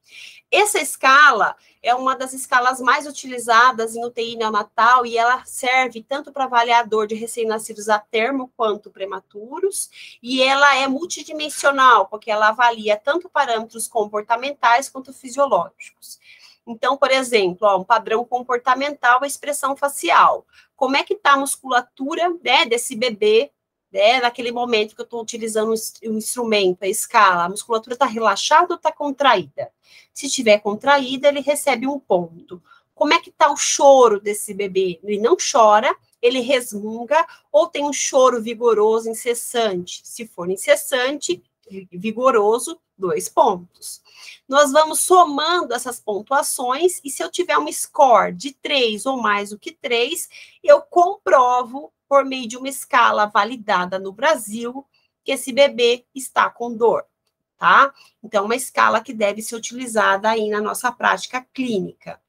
Essa escala é uma das escalas mais utilizadas em UTI neonatal e ela serve tanto para avaliar a dor de recém-nascidos a termo quanto prematuros, e ela é multidimensional, porque ela avalia tanto parâmetros comportamentais quanto fisiológicos. Então, por exemplo, um padrão comportamental é a expressão facial. Como é que está a musculatura, né, desse bebê, né, naquele momento que eu estou utilizando o instrumento, a escala? A musculatura está relaxada ou está contraída? Se estiver contraída, ele recebe um ponto. Como é que está o choro desse bebê? Ele não chora, ele resmunga, ou tem um choro vigoroso, incessante? Se for incessante, vigoroso, 2 pontos. Nós vamos somando essas pontuações, e se eu tiver um score de 3 ou mais do que 3, eu comprovo, por meio de uma escala validada no Brasil, que esse bebê está com dor, tá? Então, uma escala que deve ser utilizada aí na nossa prática clínica.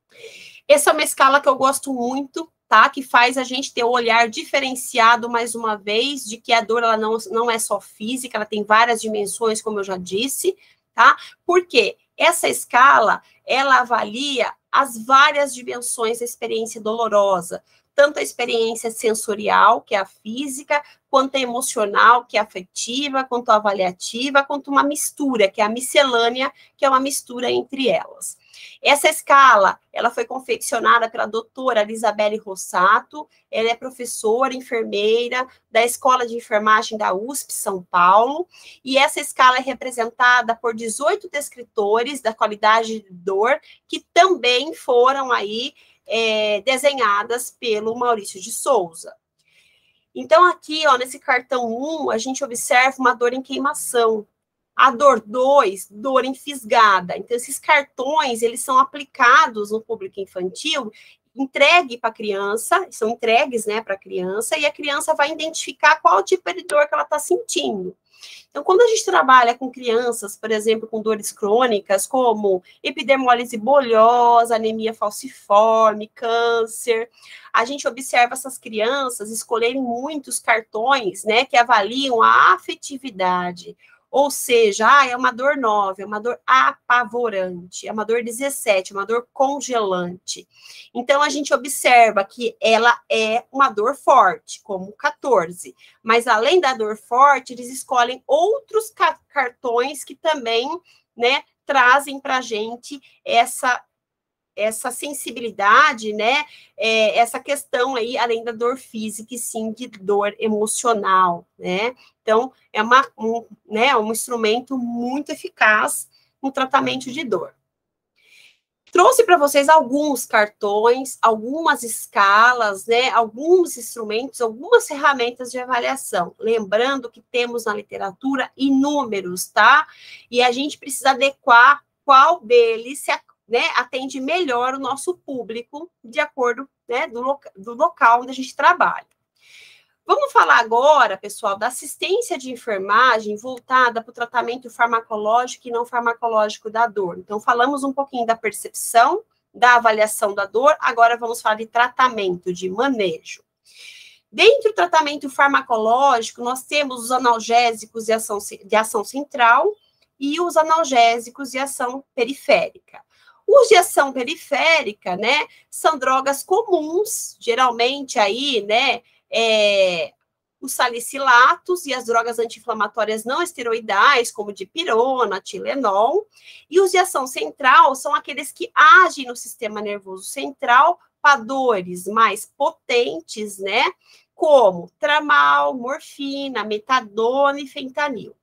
Essa é uma escala que eu gosto muito, tá? Que faz a gente ter um olhar diferenciado, mais uma vez, de que a dor, ela não é só física, ela tem várias dimensões, como eu já disse, tá? Por quê? Essa escala, ela avalia as várias dimensões da experiência dolorosa, tanto a experiência sensorial, que é a física, quanto a emocional, que é a afetiva, quanto a avaliativa, quanto uma mistura, que é a miscelânea, que é uma mistura entre elas. Essa escala, ela foi confeccionada pela doutora Elisabelle Rossato, ela é professora, enfermeira da Escola de Enfermagem da USP, São Paulo, e essa escala é representada por 18 descritores da qualidade de dor, que também foram aí desenhadas pelo Maurício de Souza. Então, aqui, ó, nesse cartão 1, a gente observa uma dor em queimação. A dor 2, dor em fisgada. Então, esses cartões, eles são aplicados no público infantil, entregue para a criança, são entregues, né, para a criança, e a criança vai identificar qual tipo de dor que ela está sentindo. Então, quando a gente trabalha com crianças, por exemplo, com dores crônicas, como epidermólise bolhosa, anemia falciforme, câncer, a gente observa essas crianças escolherem muitos cartões, né, que avaliam a afetividade. Ou seja, é uma dor 9, é uma dor apavorante, é uma dor 17, é uma dor congelante. Então, a gente observa que ela é uma dor forte, como 14. Mas, além da dor forte, eles escolhem outros cartões que também, né, trazem para a gente essa sensibilidade, né, essa questão aí, além da dor física, e sim de dor emocional, né? Então, é um instrumento muito eficaz no tratamento de dor. Trouxe para vocês alguns cartões, algumas escalas, né, alguns instrumentos, algumas ferramentas de avaliação. Lembrando que temos na literatura inúmeros, tá? E a gente precisa adequar qual deles atende melhor o nosso público, de acordo, né, do local onde a gente trabalha. Vamos falar agora, pessoal, da assistência de enfermagem voltada para o tratamento farmacológico e não farmacológico da dor. Então, falamos um pouquinho da percepção, da avaliação da dor, agora vamos falar de tratamento, de manejo. Dentro do tratamento farmacológico, nós temos os analgésicos de ação central e os analgésicos de ação periférica. Os de ação periférica, né, são drogas comuns, geralmente aí, né, os salicilatos e as drogas anti-inflamatórias não esteroidais, como dipirona, Tilenol, e os de ação central são aqueles que agem no sistema nervoso central para dores mais potentes, né, como tramal, morfina, metadona e fentanil.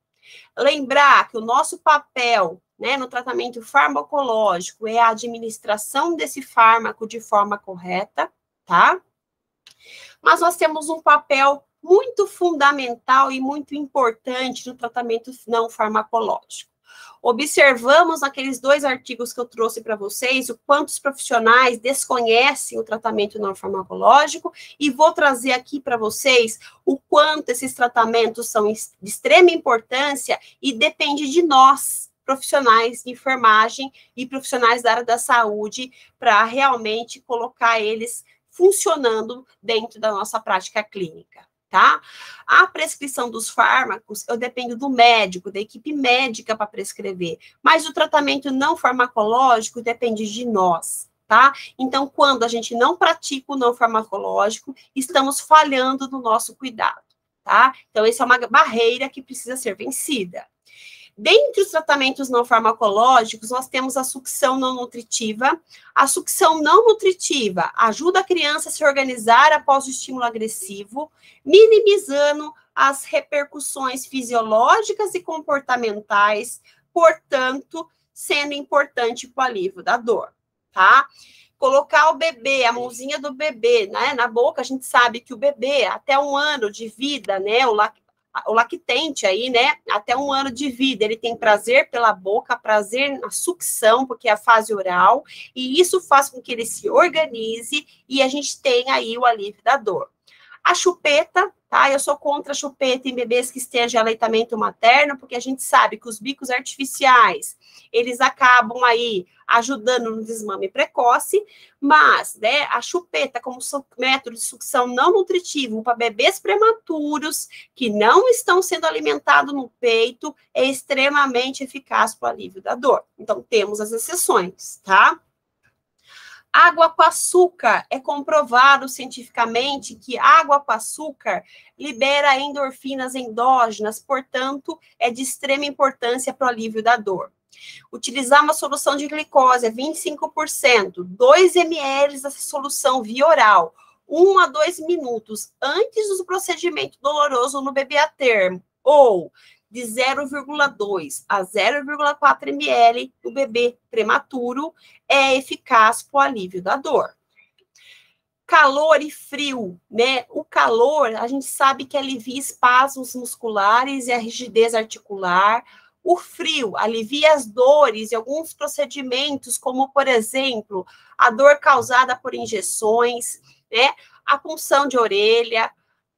Lembrar que o nosso papel, né, no tratamento farmacológico é a administração desse fármaco de forma correta, tá? Mas nós temos um papel muito fundamental e muito importante no tratamento não farmacológico. Observamos naqueles 2 artigos que eu trouxe para vocês o quanto os profissionais desconhecem o tratamento não farmacológico, e vou trazer aqui para vocês o quanto esses tratamentos são de extrema importância e depende de nós, profissionais de enfermagem e profissionais da área da saúde, para realmente colocar eles funcionando dentro da nossa prática clínica. tá? A prescrição dos fármacos, eu dependo do médico, da equipe médica para prescrever, mas o tratamento não farmacológico depende de nós, tá? Então, quando a gente não pratica o não farmacológico, estamos falhando no nosso cuidado, tá? Então, essa é uma barreira que precisa ser vencida. Dentre os tratamentos não farmacológicos, nós temos a sucção não nutritiva. A sucção não nutritiva ajuda a criança a se organizar após o estímulo agressivo, minimizando as repercussões fisiológicas e comportamentais, portanto, sendo importante para o alívio da dor, tá? Colocar o bebê, a mãozinha do bebê, né, na boca, a gente sabe que o bebê, até 1 ano de vida, né, o lactente aí, né, até 1 ano de vida, ele tem prazer pela boca, prazer na sucção, porque é a fase oral, e isso faz com que ele se organize e a gente tenha aí o alívio da dor. A chupeta, tá? Eu sou contra a chupeta em bebês que estejam em aleitamento materno, porque a gente sabe que os bicos artificiais, eles acabam aí ajudando no desmame precoce, mas, né, a chupeta como método de sucção não nutritivo para bebês prematuros que não estão sendo alimentados no peito é extremamente eficaz para o alívio da dor. Então, temos as exceções, tá? Água com açúcar, é comprovado cientificamente que água com açúcar libera endorfinas endógenas, portanto, é de extrema importância para o alívio da dor. Utilizar uma solução de glicose a 25%, 2 ml dessa solução via oral, 1 a 2 minutos antes do procedimento doloroso no bebê a termo, ou de 0,2 a 0,4 ml no bebê prematuro, é eficaz para o alívio da dor. Calor e frio, né? O calor, a gente sabe que alivia espasmos musculares e a rigidez articular. O frio alivia as dores e alguns procedimentos, como, por exemplo, a dor causada por injeções, né? A punção de orelha,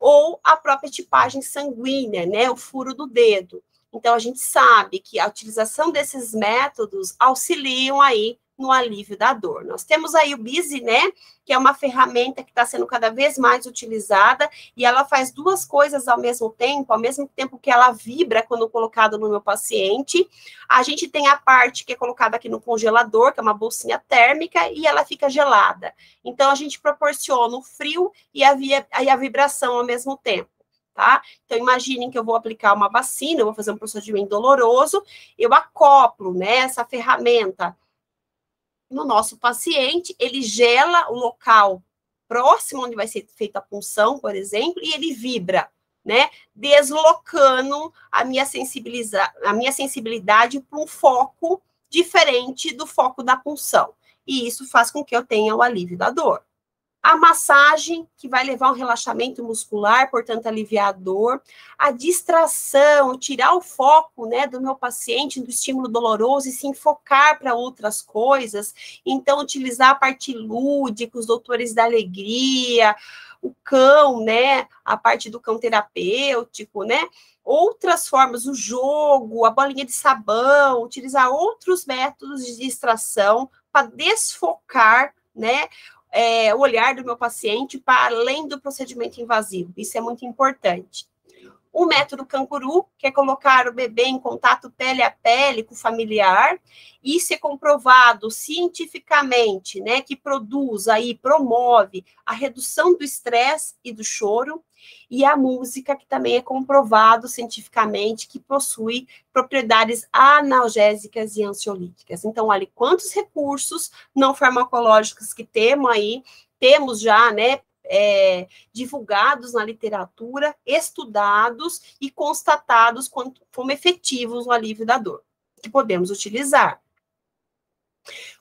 ou a própria tipagem sanguínea, né, o furo do dedo. Então, a gente sabe que a utilização desses métodos auxiliam aí no alívio da dor. Nós temos aí o Bizi, né, que é uma ferramenta que está sendo cada vez mais utilizada, e ela faz 2 coisas ao mesmo tempo que ela vibra quando colocada no meu paciente. A gente tem a parte que é colocada aqui no congelador, que é uma bolsinha térmica, e ela fica gelada. Então, a gente proporciona o frio e a vibração ao mesmo tempo. Tá? Então, imaginem que eu vou aplicar uma vacina, eu vou fazer um procedimento doloroso, eu acoplo, né, essa ferramenta no nosso paciente, ele gela o local próximo onde vai ser feita a punção, por exemplo, e ele vibra, né, deslocando a minha sensibilidade para um foco diferente do foco da punção. E isso faz com que eu tenha o alívio da dor. A massagem, que vai levar um relaxamento muscular, portanto, aliviar a dor. A distração, tirar o foco, né, do meu paciente, do estímulo doloroso e se enfocar para outras coisas. Então, utilizar a parte lúdica, os doutores da alegria, o cão, né, a parte do cão terapêutico, né, outras formas, o jogo, a bolinha de sabão, utilizar outros métodos de distração para desfocar, né, o olhar do meu paciente para além do procedimento invasivo. Isso é muito importante. O método canguru, que é colocar o bebê em contato pele a pele com o familiar. Isso é comprovado cientificamente, né, que promove a redução do estresse e do choro. E a música, que também é comprovado cientificamente que possui propriedades analgésicas e ansiolíticas. Então, olha quantos recursos não farmacológicos que temos já, né, divulgados na literatura, estudados e constatados como efetivos no alívio da dor, que podemos utilizar.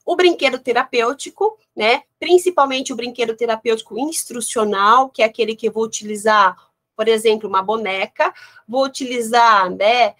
O brinquedo terapêutico, né, principalmente o brinquedo terapêutico instrucional, que é aquele que eu vou utilizar, por exemplo, uma boneca, vou utilizar, né,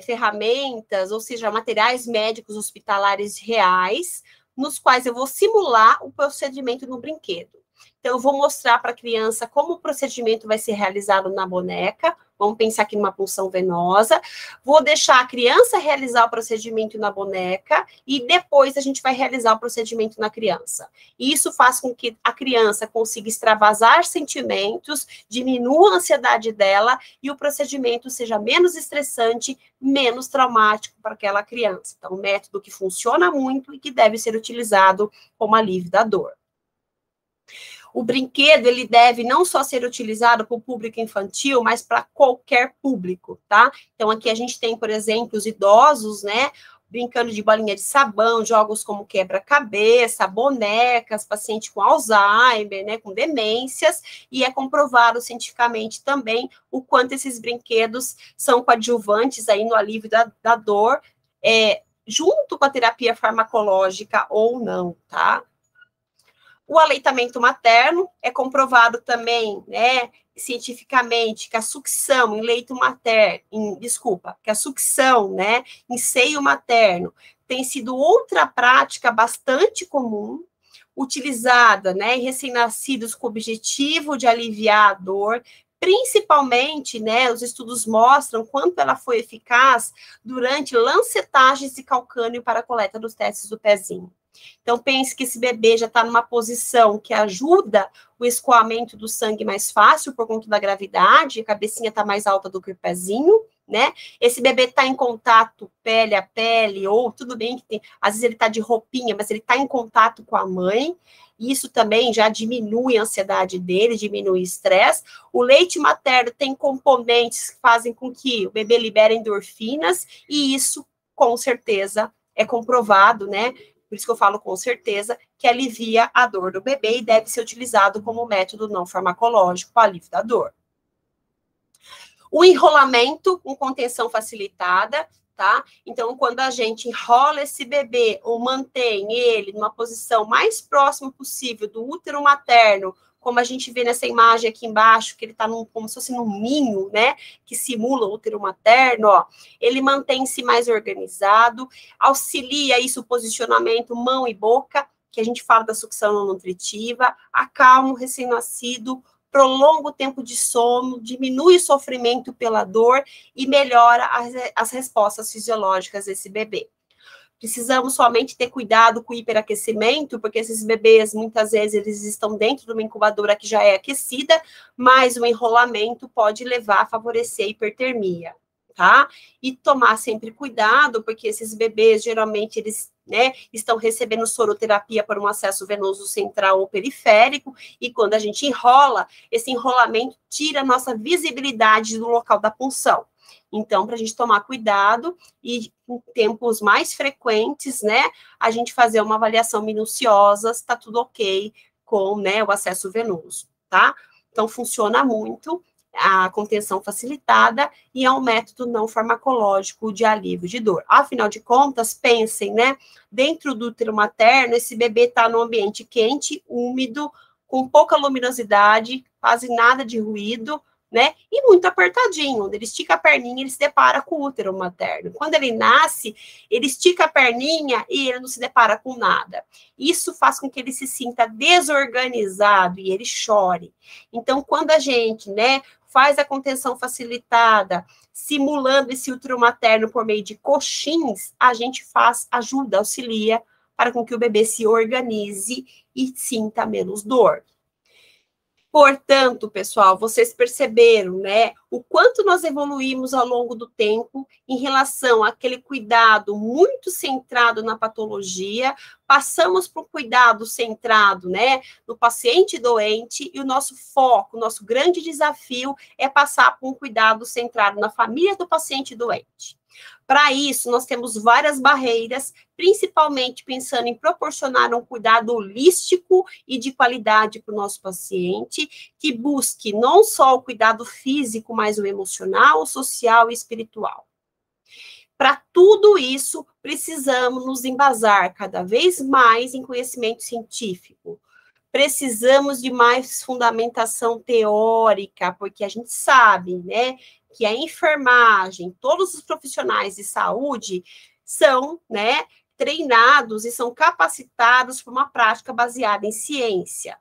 ferramentas, ou seja, materiais médicos hospitalares reais, nos quais eu vou simular o procedimento no brinquedo. Então, eu vou mostrar para a criança como o procedimento vai ser realizado na boneca, Vamos pensar aqui numa punção venosa. Vou deixar a criança realizar o procedimento na boneca e depois a gente vai realizar o procedimento na criança. Isso faz com que a criança consiga extravasar sentimentos, diminua a ansiedade dela e o procedimento seja menos estressante, menos traumático para aquela criança. Então, um método que funciona muito e que deve ser utilizado como alívio da dor. O brinquedo, ele deve não só ser utilizado para o público infantil, mas para qualquer público, tá? Então, aqui a gente tem, por exemplo, os idosos, né, brincando de bolinha de sabão, jogos como quebra-cabeça, bonecas, paciente com Alzheimer, né, com demências, e é comprovado cientificamente também o quanto esses brinquedos são coadjuvantes aí no alívio da dor, junto com a terapia farmacológica ou não, tá? O aleitamento materno é comprovado também, né, cientificamente, que a sucção em leito materno, que a sucção, né, em seio materno tem sido outra prática bastante comum, utilizada, né, em recém-nascidos com o objetivo de aliviar a dor, principalmente, né, os estudos mostram quanto ela foi eficaz durante lancetagens de calcânio para a coleta dos testes do pezinho. Então, pense que esse bebê já está numa posição que ajuda o escoamento do sangue mais fácil por conta da gravidade, a cabecinha está mais alta do que o pezinho, né? Esse bebê está em contato pele a pele, ou tudo bem que tem, às vezes ele está de roupinha, mas ele está em contato com a mãe, e isso também já diminui a ansiedade dele, diminui o estresse. O leite materno tem componentes que fazem com que o bebê libere endorfinas, e isso, com certeza, é comprovado, né? Por isso que eu falo com certeza que alivia a dor do bebê e deve ser utilizado como método não farmacológico para alívio da dor. O enrolamento com contenção facilitada, tá? Então, quando a gente enrola esse bebê ou mantém ele numa posição mais próxima possível do útero materno, como a gente vê nessa imagem aqui embaixo, que ele está como se fosse num ninho, né, que simula o útero materno, ó, ele mantém-se mais organizado, auxilia isso o posicionamento mão e boca, que a gente fala da sucção não nutritiva, acalma o recém-nascido, prolonga o tempo de sono, diminui o sofrimento pela dor e melhora as respostas fisiológicas desse bebê. Precisamos somente ter cuidado com o hiperaquecimento, porque esses bebês, muitas vezes, eles estão dentro de uma incubadora que já é aquecida, mas o enrolamento pode levar a favorecer a hipertermia, tá? E tomar sempre cuidado, porque esses bebês, geralmente, eles, né, estão recebendo soroterapia por um acesso venoso central ou periférico, e quando a gente enrola, esse enrolamento tira a nossa visibilidade do local da punção. Então, para a gente tomar cuidado e em tempos mais frequentes, né, a gente fazer uma avaliação minuciosa, se está tudo ok com, né, o acesso venoso, tá? Então, funciona muito a contenção facilitada e é um método não farmacológico de alívio de dor. Afinal de contas, pensem, né, dentro do útero materno, esse bebê está num ambiente quente, úmido, com pouca luminosidade, quase nada de ruído, né? E muito apertadinho, onde ele estica a perninha, ele se depara com o útero materno. Quando ele nasce, ele estica a perninha e ele não se depara com nada. Isso faz com que ele se sinta desorganizado e ele chore. Então, quando a gente, né, faz a contenção facilitada, simulando esse útero materno por meio de coxins, a gente ajuda, auxilia para com que o bebê se organize e sinta menos dor. Portanto, pessoal, vocês perceberam, né, o quanto nós evoluímos ao longo do tempo em relação àquele cuidado muito centrado na patologia, passamos para um cuidado centrado, né, no paciente doente, e o nosso foco, o nosso grande desafio é passar para um cuidado centrado na família do paciente doente. Para isso, nós temos várias barreiras, principalmente pensando em proporcionar um cuidado holístico e de qualidade para o nosso paciente, que busque não só o cuidado físico, mas o emocional, o social e espiritual. Para tudo isso, precisamos nos embasar cada vez mais em conhecimento científico. Precisamos de mais fundamentação teórica, porque a gente sabe, né, que a enfermagem, todos os profissionais de saúde são, né, treinados e são capacitados para uma prática baseada em ciência.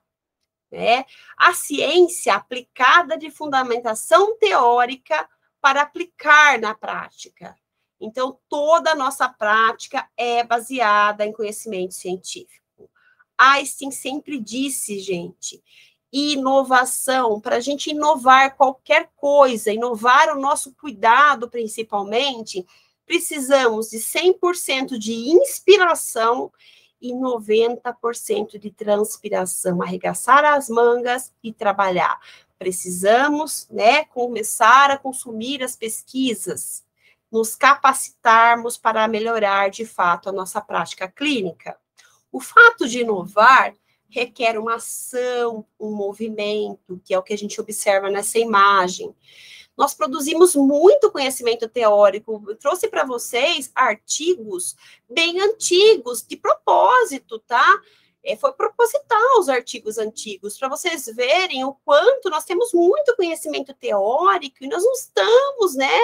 né? A ciência aplicada de fundamentação teórica para aplicar na prática. Então, toda a nossa prática é baseada em conhecimento científico. Einstein sempre disse, gente, inovação, para a gente inovar qualquer coisa, inovar o nosso cuidado, principalmente, precisamos de 100% de inspiração e 90% de transpiração, arregaçar as mangas e trabalhar. Precisamos, né, começar a consumir as pesquisas, nos capacitarmos para melhorar, de fato, a nossa prática clínica. O fato de inovar requer uma ação, um movimento, que é o que a gente observa nessa imagem. Nós produzimos muito conhecimento teórico. Eu trouxe para vocês artigos bem antigos, de propósito, tá? Foi proposital os artigos antigos, para vocês verem o quanto nós temos muito conhecimento teórico e nós não estamos, né,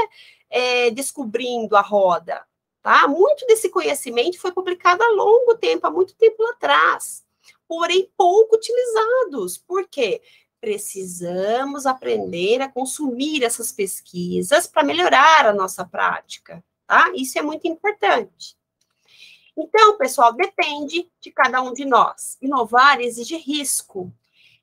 descobrindo a roda, tá? Muito desse conhecimento foi publicado há longo tempo, há muito tempo atrás, porém pouco utilizados. Por quê? Precisamos aprender a consumir essas pesquisas para melhorar a nossa prática, tá? Isso é muito importante. Então, pessoal, depende de cada um de nós. Inovar exige risco.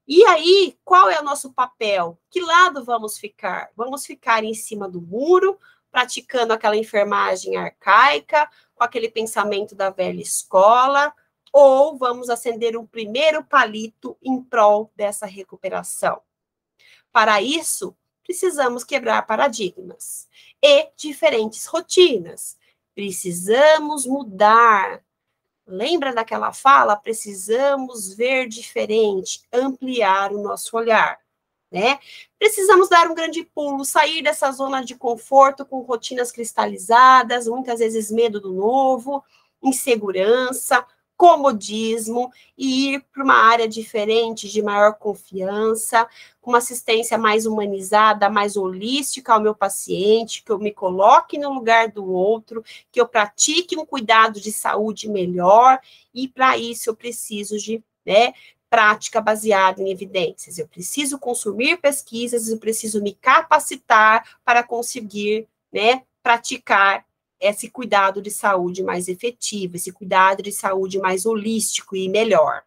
E aí, qual é o nosso papel? Que lado vamos ficar? Vamos ficar em cima do muro, praticando aquela enfermagem arcaica, com aquele pensamento da velha escola, ou vamos acender um primeiro palito em prol dessa recuperação? Para isso, precisamos quebrar paradigmas e diferentes rotinas. Precisamos mudar. Lembra daquela fala? Precisamos ver diferente, ampliar o nosso olhar, né? Precisamos dar um grande pulo, sair dessa zona de conforto com rotinas cristalizadas, muitas vezes medo do novo, insegurança, comodismo, e ir para uma área diferente, de maior confiança, com uma assistência mais humanizada, mais holística ao meu paciente, que eu me coloque no lugar do outro, que eu pratique um cuidado de saúde melhor, e para isso eu preciso de, né, prática baseada em evidências. Eu preciso consumir pesquisas, eu preciso me capacitar para conseguir, né, praticar esse cuidado de saúde mais efetivo, esse cuidado de saúde mais holístico e melhor.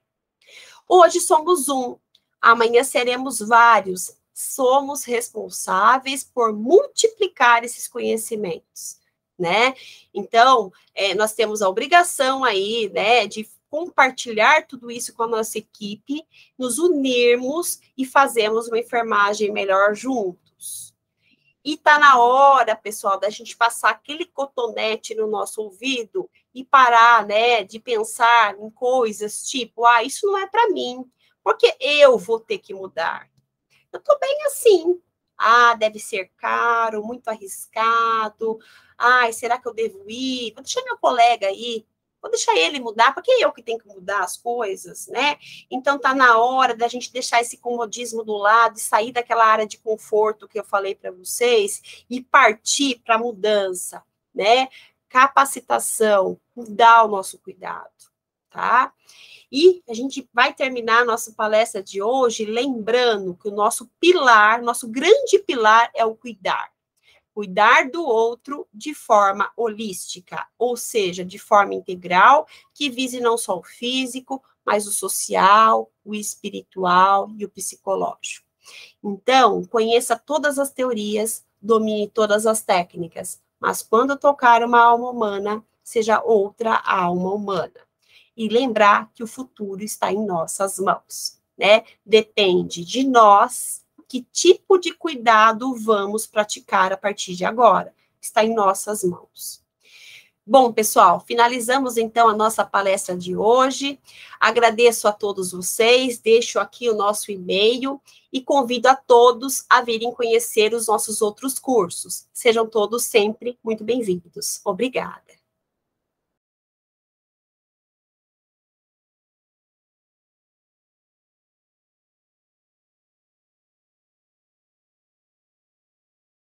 Hoje somos um, amanhã seremos vários. Somos responsáveis por multiplicar esses conhecimentos, né? Então, nós temos a obrigação aí, né, de compartilhar tudo isso com a nossa equipe, nos unirmos e fazermos uma enfermagem melhor juntos. E está na hora, pessoal, da gente passar aquele cotonete no nosso ouvido e parar, né, de pensar em coisas tipo, isso não é para mim, porque eu vou ter que mudar. Eu estou bem assim. Deve ser caro, muito arriscado. Será que eu devo ir? Vou deixar meu colega aí. Vou deixar ele mudar, porque é eu que tenho que mudar as coisas, né? Então, tá na hora da gente deixar esse comodismo do lado e sair daquela área de conforto que eu falei para vocês e partir para a mudança, né? Capacitação, mudar o nosso cuidado, tá? E a gente vai terminar a nossa palestra de hoje lembrando que o nosso pilar, nosso grande pilar é o cuidar. Cuidar do outro de forma holística, ou seja, de forma integral, que vise não só o físico, mas o social, o espiritual e o psicológico. Então, conheça todas as teorias, domine todas as técnicas, mas quando tocar uma alma humana, seja outra alma humana. E lembrar que o futuro está em nossas mãos, né? Depende de nós que tipo de cuidado vamos praticar a partir de agora. Está em nossas mãos. Bom, pessoal, finalizamos então a nossa palestra de hoje. Agradeço a todos vocês, deixo aqui o nosso e-mail e convido a todos a virem conhecer os nossos outros cursos. Sejam todos sempre muito bem-vindos. Obrigada.